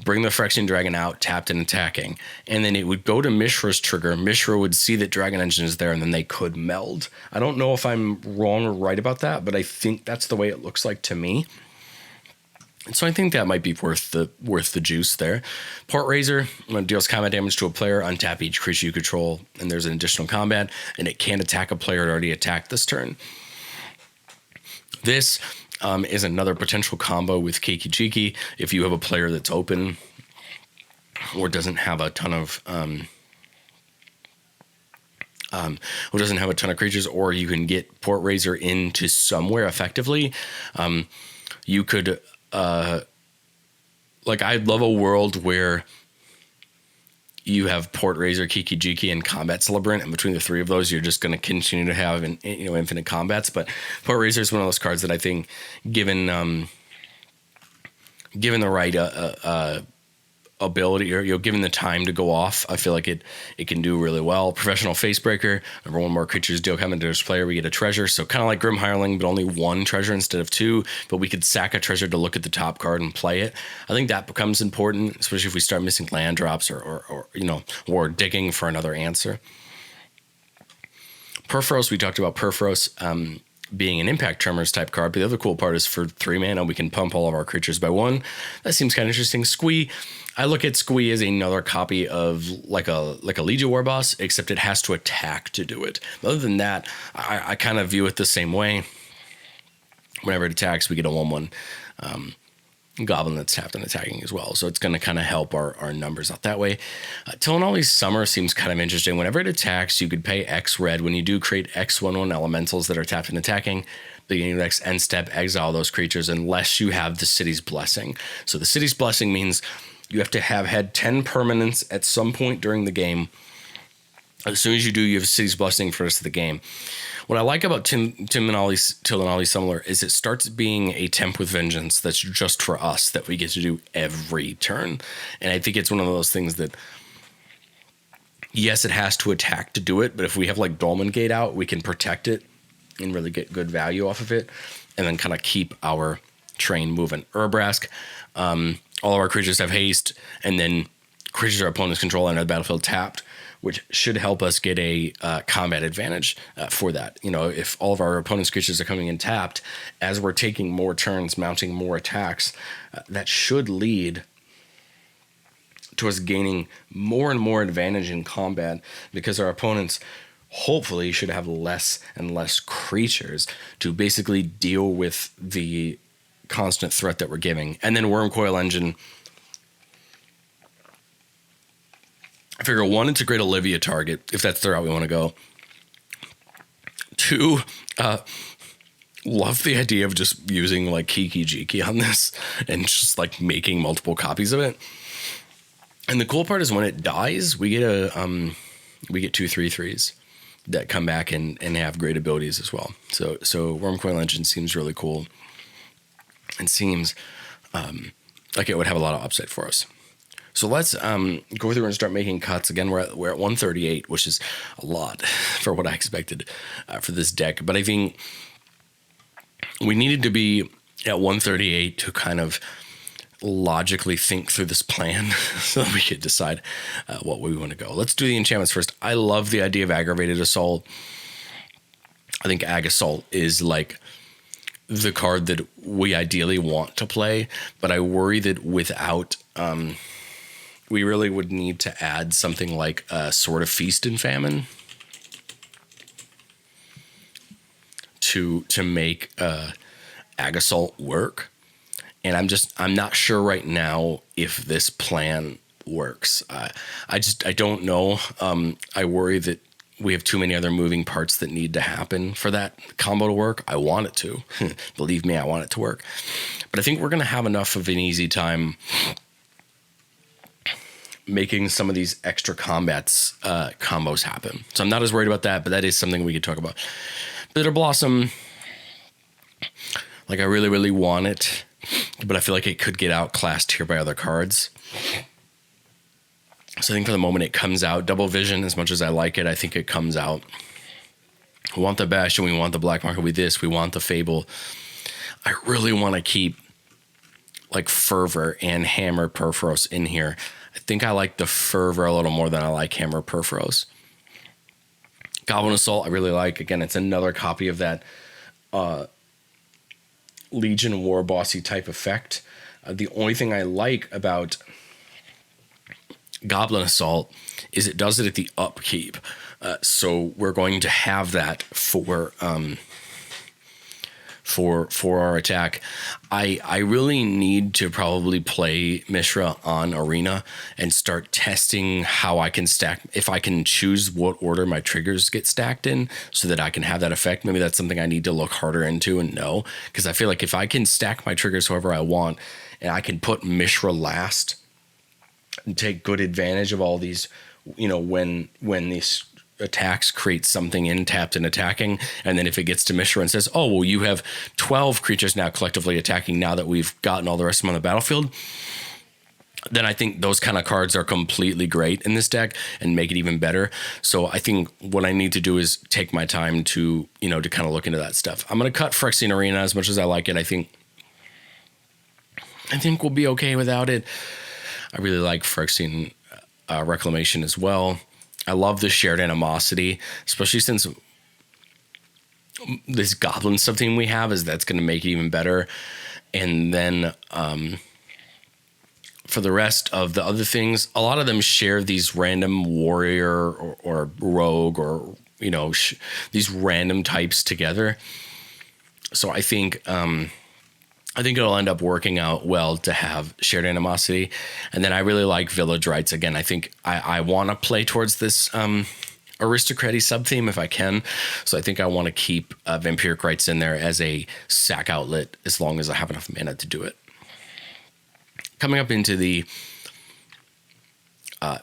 bring the Phyrexian Dragon out, tapped and attacking, and then it would go to Mishra's trigger. Mishra would see that Dragon Engine is there, and then they could meld. I don't know if I'm wrong or right about that, but I think that's the way it looks like to me. And so I think that might be worth the juice there. Port Razor, when it deals combat damage to a player, untap each creature you control, and there's an additional combat, and it can't attack a player that already attacked this turn. This is another potential combo with Keiki Jiki if you have a player that's open or doesn't have a ton of creatures, or you can get Port Razor into somewhere effectively. You could I'd love a world where you have Port Razor, Keiki Jiki, and Combat Celebrant, and between the three of those, you're just going to continue to have infinite combats. But Port Razor is one of those cards that I think, given the right ability, or given the time to go off, I feel like it can do really well. Professional Facebreaker, number 1 more creatures deal combat to this player, we get a treasure. So kind of like Grim Hireling, but only 1 treasure instead of 2. But we could sack a treasure to look at the top card and play it. I think that becomes important, especially if we start missing land drops or digging for another answer. Perforos, we talked about Perforos being an impact tremors type card. But the other cool part is for 3 mana, we can pump all of our creatures by 1. That seems kind of interesting. Squee, I look at Squee as another copy of like a Legion War Boss, except it has to attack to do it. Other than that, I kind of view it the same way. Whenever it attacks, we get a 1/1 goblin that's tapped and attacking as well. So it's going to kind of help our numbers out that way. Tillinolli's Summer seems kind of interesting. Whenever it attacks, you could pay X red. When you do create X/1/1 elementals that are tapped and attacking, beginning of next end step, exile those creatures unless you have the City's Blessing. So the City's Blessing means you have to have had 10 permanents at some point during the game. As soon as you do, you have City's Blessing for the rest of the game. What I like about Tillinolli's Summoner is it starts being a temp with vengeance that's just for us that we get to do every turn. And I think it's one of those things that, yes, it has to attack to do it, but if we have like Dolmen Gate out, we can protect it and really get good value off of it, and then kind of keep our train moving. Urbrask, all of our creatures have haste, and then creatures our opponents control enter the battlefield tapped, which should help us get a combat advantage for that. You know, if all of our opponent's creatures are coming in tapped, as we're taking more turns, mounting more attacks, that should lead to us gaining more and more advantage in combat, because our opponents hopefully should have less and less creatures to basically deal with the constant threat that we're giving. And then Wormcoil Engine, I figure 1, integrate Olivia target, if that's the route we want to go. 2, love the idea of just using like Kiki Jiki on this and just like making multiple copies of it. And the cool part is when it dies, we get 2 3/3s that come back and have great abilities as well. So Wormcoil Engine seems really cool and seems like it would have a lot of upside for us. So let's go through and start making cuts. Again, we're at 138, which is a lot for what I expected for this deck. But I think we needed to be at 138 to kind of logically think through this plan so that we could decide what we want to go. Let's do the enchantments first. I love the idea of Aggravated Assault. I think Ag Assault is like the card that we ideally want to play, but I worry that without... we really would need to add something like a Sword of Feast and Famine to make Ag Assault work. And I'm not sure right now if this plan works. I don't know. I worry that we have too many other moving parts that need to happen for that combo to work. I want it to. Believe me, I want it to work. But I think we're going to have enough of an easy time making some of these extra combos happen. So I'm not as worried about that, but that is something we could talk about. Bitter Blossom, like I really, really want it, but I feel like it could get outclassed here by other cards. So I think for the moment it comes out. Double Vision, as much as I like it, I think it comes out. We want the Bastion, we want the Black Market with this, we want the Fable. I really want to keep like Fervor and Hammer Perforos in here. I think I like the Fervor a little more than I like Hammer Perforos. Goblin Assault I really like. Again, it's another copy of that Legion War Bossy type effect. The only thing I like about Goblin Assault is it does it at the upkeep. So we're going to have that for our attack. I really need to probably play Mishra on Arena and start testing how I can stack, if I can choose what order my triggers get stacked in so that I can have that effect. Maybe that's something I need to look harder into and know, because I feel like if I can stack my triggers however I want and I can put Mishra last and take good advantage of all these, you know, when these attacks create something in tapped and attacking, and then if it gets to Mishra and says, oh, well, you have 12 creatures now collectively attacking now that we've gotten all the rest of them on the battlefield, then I think those kind of cards are completely great in this deck and make it even better. So I think what I need to do is take my time to, you know, to kind of look into that stuff. I'm going to cut Phyrexian Arena as much as I like it. I think we'll be okay without it. I really like Phyrexian Reclamation as well. I love the shared animosity, especially since this goblin sub team we have is that's going to make it even better. And then for the rest of the other things, a lot of them share these random warrior or rogue or, these random types together. So I think it'll end up working out well to have shared animosity. And then I really like village rights. Again, I think I want to play towards this aristocratic sub theme if I can. So I think I want to keep vampiric rights in there as a sack outlet as long as I have enough mana to do it. Coming up into the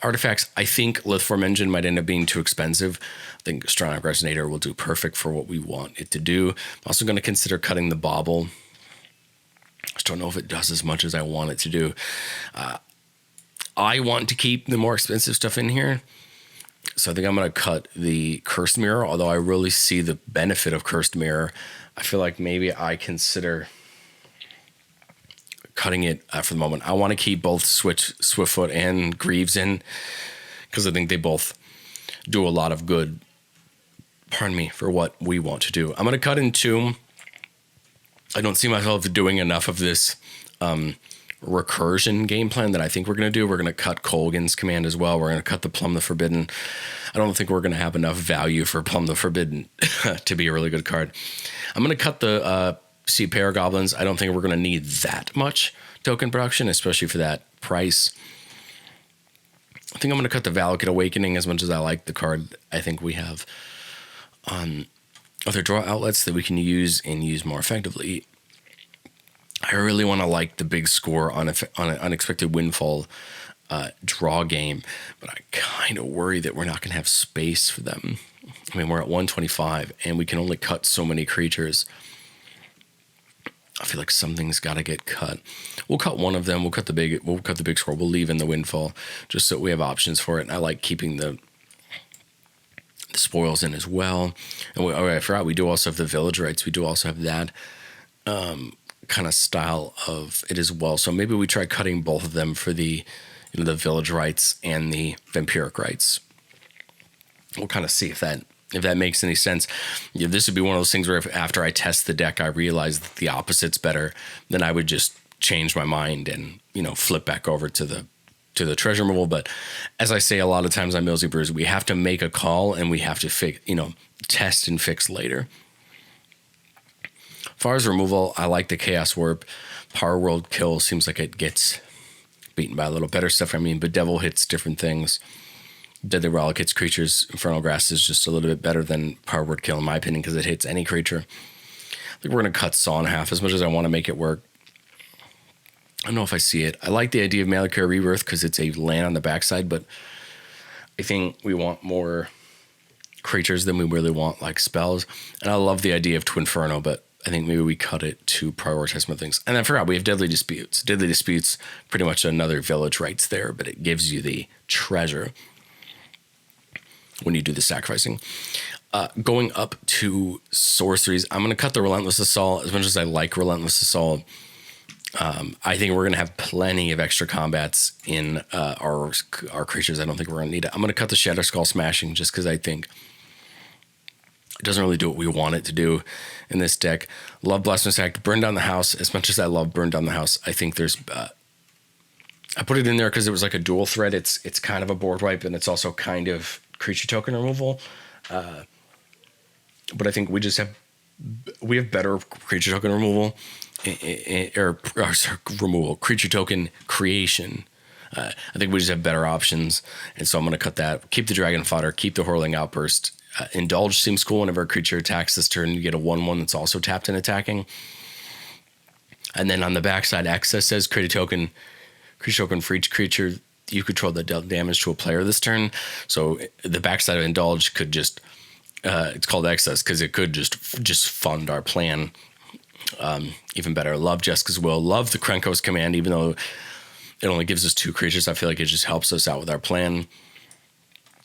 artifacts, I think Lithform Engine might end up being too expensive. I think Stronic Resonator will do perfect for what we want it to do. I'm also going to consider cutting the Bauble. I just don't know if it does as much as I want it to do. I want to keep the more expensive stuff in here. So I think I'm going to cut the Cursed Mirror, although I really see the benefit of Cursed Mirror. I feel like maybe I consider cutting it for the moment. I want to keep both Swiftfoot and Greaves in because I think they both do a lot of good, for what we want to do. I'm going to cut in Tomb. I don't see myself doing enough of this recursion game plan that I think we're going to do. We're going to cut Colgan's command as well. We're going to cut the Plumb the Forbidden. I don't think we're going to have enough value for Plumb the Forbidden to be a really good card. I'm going to cut the Sea Paragoblins. I don't think we're going to need that much token production, especially for that price. I think I'm going to cut the Valakut Awakening as much as I like the card. I think we have other draw outlets that we can use and use more effectively. I really want to like the big score on an Unexpected Windfall draw game, but I kind of worry that we're not going to have space for them. I mean, we're at 125 and we can only cut so many creatures. I feel like something's got to get cut. We'll cut one of them. We'll cut the big score. We'll leave in the Windfall just so we have options for it. And I like keeping the spoils in as well. And I forgot we do also have the village rights. We do also have that kind of style of it as well. So maybe we try cutting both of them for the the village rights and the vampiric rights. We'll kind of see if that makes any sense. This would be one of those things where if after I test the deck, I realize that the opposite's better, then I would just change my mind and, flip back over to the treasure removal. But as I say a lot of times on Millzy Brews, we have to make a call and we have to test and fix later. As far as removal, I like the Chaos Warp. Power World Kill seems like it gets beaten by a little better stuff. I mean, Bedevil hits different things. Deadly Relic hits creatures. Infernal Grasp is just a little bit better than Power Word Kill in my opinion because it hits any creature. I think we're going to cut Saw in half as much as I want to make it work. I don't know if I see it. I like the idea of Malakir Rebirth because it's a land on the backside, but I think we want more creatures than we really want, like spells. And I love the idea of Twinferno, but I think maybe we cut it to prioritize some things. And I forgot, we have Deadly Disputes. Deadly Disputes, pretty much another village rights there, but it gives you the treasure when you do the sacrificing. Going up to sorceries, I'm going to cut the Relentless Assault. As much as I like Relentless Assault, I think we're going to have plenty of extra combats in our creatures. I don't think we're going to need it. I'm going to cut the Shatter Skull Smashing just because I think it doesn't really do what we want it to do in this deck. Love Blasphemous Act. Burn Down the House. As much as I love Burn Down the House, I think there's... I put it in there because it was like a dual threat. It's kind of a board wipe, and it's also kind of creature token removal. But I think we have better creature token removal creature token creation. I think we just have better options, and so I'm going to cut that. Keep the Dragon Fodder, keep the Whirling Outburst. Indulge seems cool. Whenever a creature attacks this turn, you get a 1/1 that's also tapped and attacking. And then on the backside, Access says create a token, creature token for each creature you control that dealt damage to a player this turn. So the backside of Indulge could just, it's called Excess because it could just fund our plan even better. Love Jessica's Will. Love the Krenko's Command, even though it only gives us 2 creatures. I feel like it just helps us out with our plan.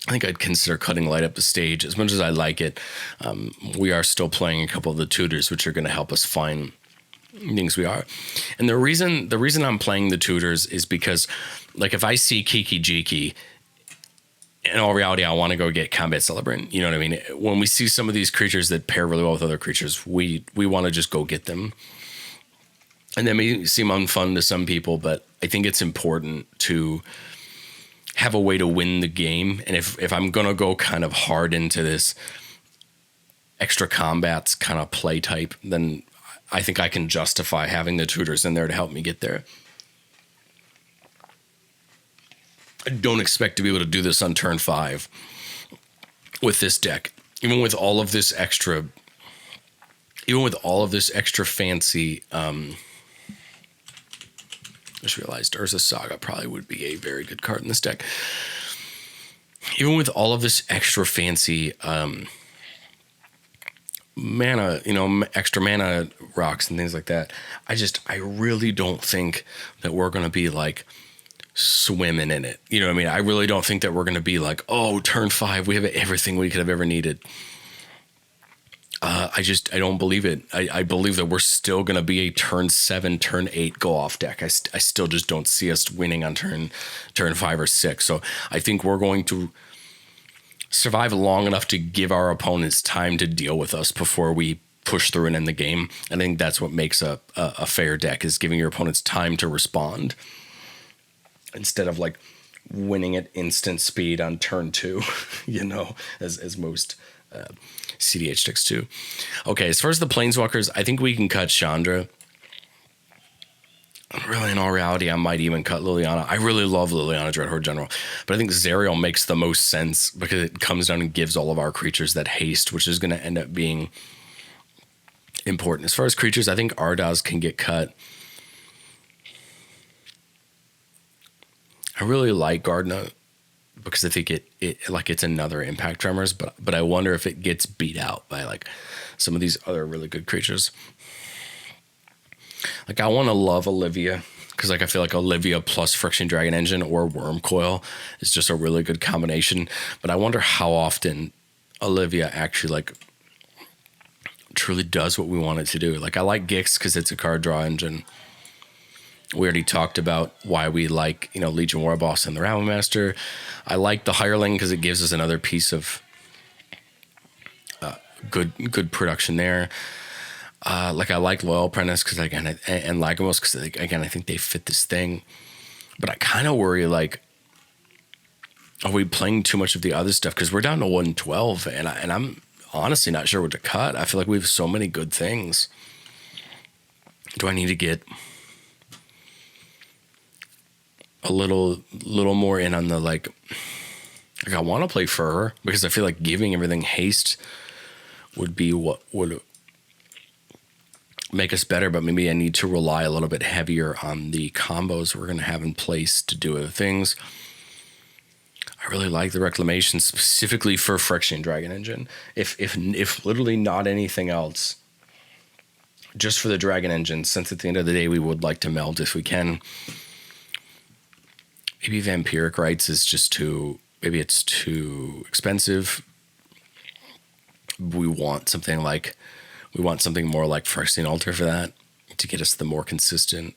I think I'd consider cutting Light Up the Stage. As much as I like it, we are still playing a couple of the tutors, which are going to help us find things we are. And the reason I'm playing the tutors is because, like, if I see Kiki Jiki in all reality, I want to go get Combat Celebrant. You know what I mean? When we see some of these creatures that pair really well with other creatures, we want to just go get them. And that may seem unfun to some people, but I think it's important to have a way to win the game. And if I'm going to go kind of hard into this extra combats kind of play type, then I think I can justify having the tutors in there to help me get there. I don't expect to be able to do this on turn 5 with this deck. Even with all of this extra fancy, just realized Urza Saga probably would be a very good card in this deck. Even with all of this extra fancy mana, extra mana rocks and things like that, I really don't think that we're going to be like swimming in it. You know what I mean? I really don't think that we're going to be like, oh, turn 5, we have everything we could have ever needed. I don't believe it. I believe that we're still going to be a turn 7, turn 8 go off deck. I still just don't see us winning on turn 5 or 6. So I think we're going to survive long enough to give our opponents time to deal with us before we push through and end the game. I think that's what makes a fair deck, is giving your opponents time to respond instead of like winning at instant speed on turn 2, as most CDH decks do. Okay, as far as the Planeswalkers, I think we can cut Chandra. Really, in all reality, I might even cut Liliana. I really love Liliana Dreadhorde General, but I think Zerial makes the most sense because it comes down and gives all of our creatures that haste, which is going to end up being important. As far as creatures, I think Ardas can get cut. I really like Gardna because I think it's another Impact Tremors, but I wonder if it gets beat out by like some of these other really good creatures. Like I want to love Olivia because like I feel like Olivia plus Friction Dragon Engine or Worm Coil is just a really good combination. But I wonder how often Olivia actually like truly does what we want it to do. Like I like Gix because it's a card draw engine. We already talked about why we like, Legion War Boss and the Raven Master. I like the Hireling because it gives us another piece of good production there. I like Loyal Apprentice because and Lagomos because again I think they fit this thing. But I kind of worry like, are we playing too much of the other stuff? Because we're down to 112 and I'm honestly not sure what to cut. I feel like we have so many good things. Do I need to get a little more in on the like I want to play Fur because I feel like giving everything haste would be what would make us better, but maybe I need to rely a little bit heavier on the combos we're going to have in place to do other things. I really like the Reclamation specifically for Friction Dragon Engine. If literally not anything else, just for the Dragon Engine, since at the end of the day we would like to meld if we can. Maybe Vampiric Rites is just maybe it's too expensive. We want something more like Phyrexian Altar for that to get us the more consistent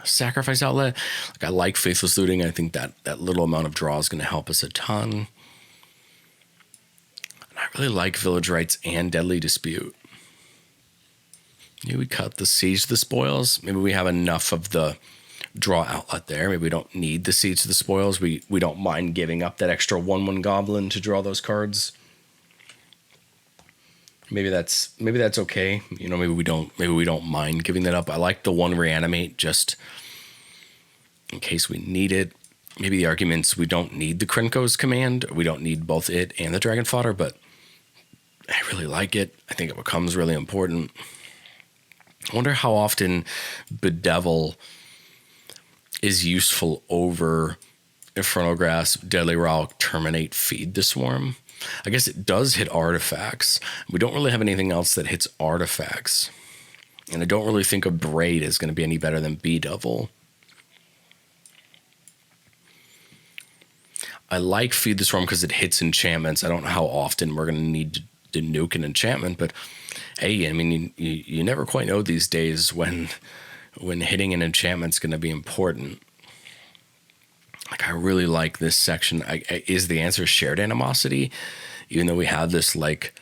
sacrifice outlet. Like I like Faithless Looting. I think that little amount of draw is going to help us a ton. And I really like Village Rites and Deadly Dispute. Maybe we cut the Siege of the Spoils. Maybe we have enough of the draw outlet there. Maybe we don't need the Siege of the Spoils. We don't mind giving up that extra 1/1 Goblin to draw those cards. Maybe that's okay. Maybe we don't mind giving that up. I like the 1 Reanimate just in case we need it. Maybe the argument's we don't need the Krenko's command. We don't need both it and the Dragon Fodder, but I really like it. I think it becomes really important. I wonder how often Bedevil is useful over Infernal Grasp, Deadly Rowk, Terminate, Feed the Swarm. I guess it does hit artifacts. We don't really have anything else that hits artifacts. And I don't really think a Braid is going to be any better than Bedevil. I like Feed the Swarm because it hits enchantments. I don't know how often we're going to need to nuke an enchantment, but hey, I mean, you never quite know these days when hitting an enchantment's going to be important. Like, I really like this section. Is the answer shared animosity? Even though we have this like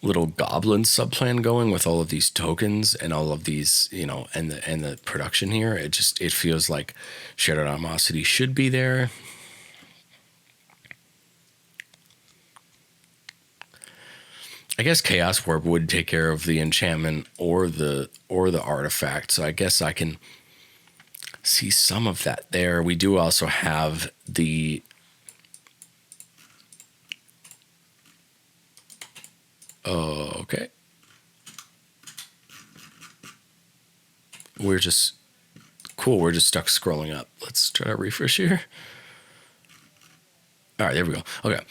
little goblin subplan going with all of these tokens and all of these, and the production here, it feels like shared animosity should be there. I guess Chaos Warp would take care of the enchantment or the artifact, so I guess I can see some of that there. We do also have the okay. We're just stuck scrolling up. Let's try to refresh here. All right, there we go. Okay.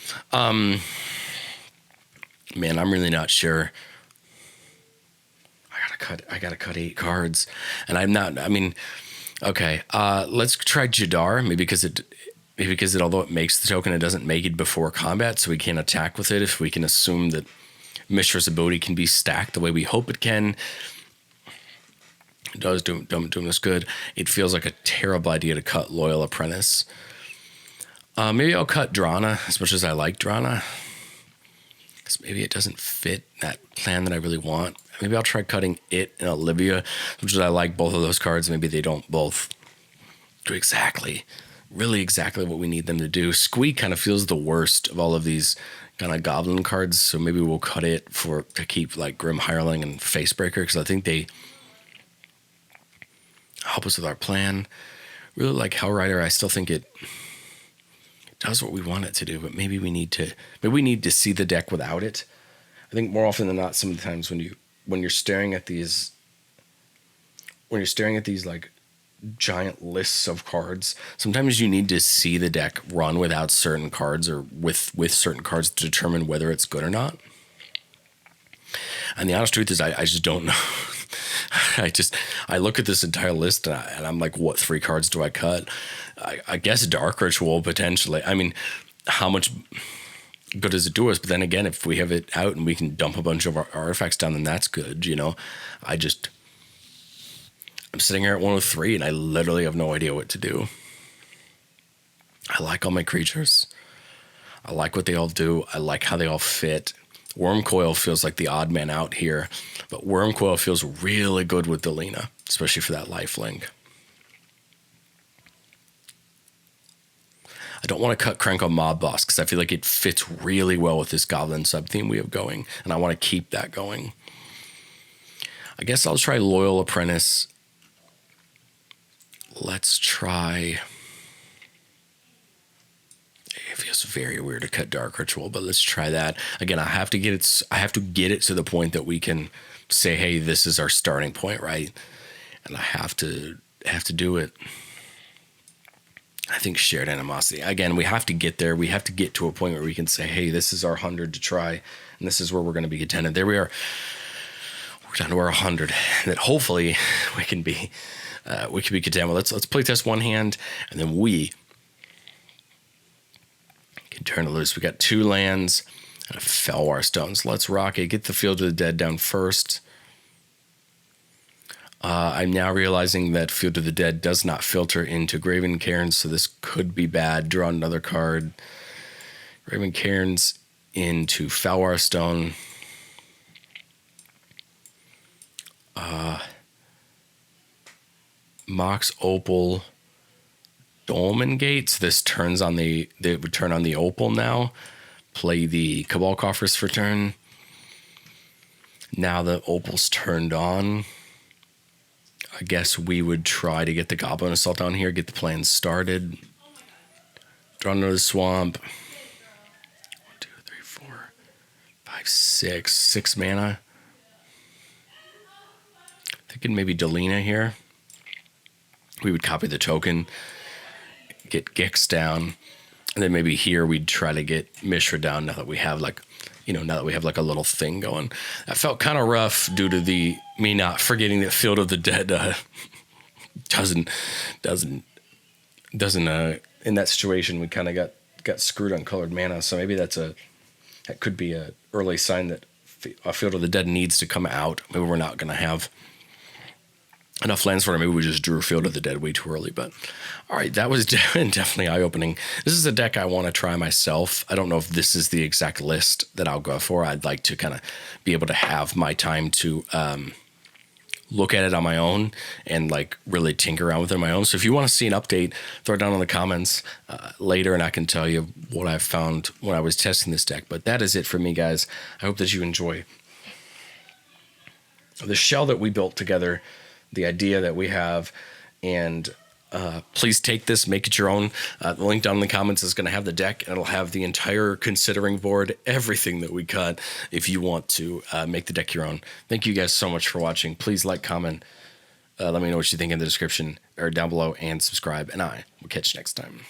Man, I'm really not sure. I gotta cut 8 cards, and I'm not. I mean, okay. Let's try Jadar. Maybe because it, although it makes the token, it doesn't make it before combat, so we can't attack with it. If we can assume that Mishra's ability can be stacked the way we hope it can, it does doing us good. It feels like a terrible idea to cut Loyal Apprentice. Maybe I'll cut Drana, as much as I like Drana. Because maybe it doesn't fit that plan that I really want. Maybe I'll try cutting it and Olivia, which is I like both of those cards. Maybe they don't both do really exactly what we need them to do. Squeak kind of feels the worst of all of these kind of goblin cards, so maybe we'll cut it to keep like Grim Hireling and Facebreaker, because I think they help us with our plan. Really like Hellrider. I still think it does what we want it to do, but maybe we need to see the deck without it. I think more often than not, sometimes when you're staring at these like giant lists of cards, sometimes you need to see the deck run without certain cards or with certain cards to determine whether it's good or not. And the honest truth is, I just don't know. I look at this entire list and I'm like, what 3 cards do I cut? I guess Dark Ritual potentially. I mean, how much good does it do us? But then again, if we have it out and we can dump a bunch of our artifacts down, then that's good. I'm sitting here at 103 and I literally have no idea what to do. I like all my creatures. I like what they all do. I like how they all fit. Wormcoil feels like the odd man out here, but Wormcoil feels really good with Delina, especially for that lifelink. I don't want to cut Krenko Mob Boss because I feel like it fits really well with this Goblin sub-theme we have going, and I want to keep that going. I guess I'll try Loyal Apprentice. Let's try... It feels very weird to cut Dark Ritual, but let's try that. Again, I have to get it to the point that we can say, hey, this is our starting point, right? And I have to do it. I think shared animosity. Again, we have to get there. We have to get to a point where we can say, hey, this is our 100 to try, and this is where we're going to be contented. There we are. We're down to our 100. That hopefully we can be content. Well, let's play test one hand, and then we can turn it loose. We got 2 lands and a Felwar Stone. So let's rock it. Get the Field of the Dead down first. I'm now realizing that Field of the Dead does not filter into Graven Cairns, so this could be bad. Draw another card. Graven Cairns into Felwar Stone. Mox Opal Dolmen Gates. This turns on they would turn on the Opal now. Play the Cabal Coffers for turn. Now the Opal's turned on. I guess we would try to get the Goblin Assault down here, get the plan started. Draw another Swamp. 1, 2, 3, 4, 5, 6. 6 mana. Thinking maybe Delina here. We would copy the token, get Gix down, and then maybe here we'd try to get Mishra down now that we have like a little thing going. That felt kind of rough due to me not forgetting that Field of the Dead doesn't in that situation we kind of got screwed on colored mana. So maybe that could be a early sign that Field of the Dead needs to come out. Maybe we're not going to have enough lands for it. Maybe we just drew Field of the Dead way too early. But all right, that was definitely eye-opening. This is a deck I want to try myself. I don't know if this is the exact list that I'll go for. I'd like to kind of be able to have my time to look at it on my own and like really tinker around with it on my own. So if you want to see an update, throw it down in the comments later and I can tell you what I found when I was testing this deck. But that is it for me, guys. I hope that you enjoy the shell that we built together, the idea that we have, and please take this, make it your own. The link down in the comments is going to have the deck, and it'll have the entire considering board, everything that we cut, if you want to make the deck your own. Thank you guys so much for watching. Please like, comment, let me know what you think in the description or down below, and subscribe, and I will catch you next time.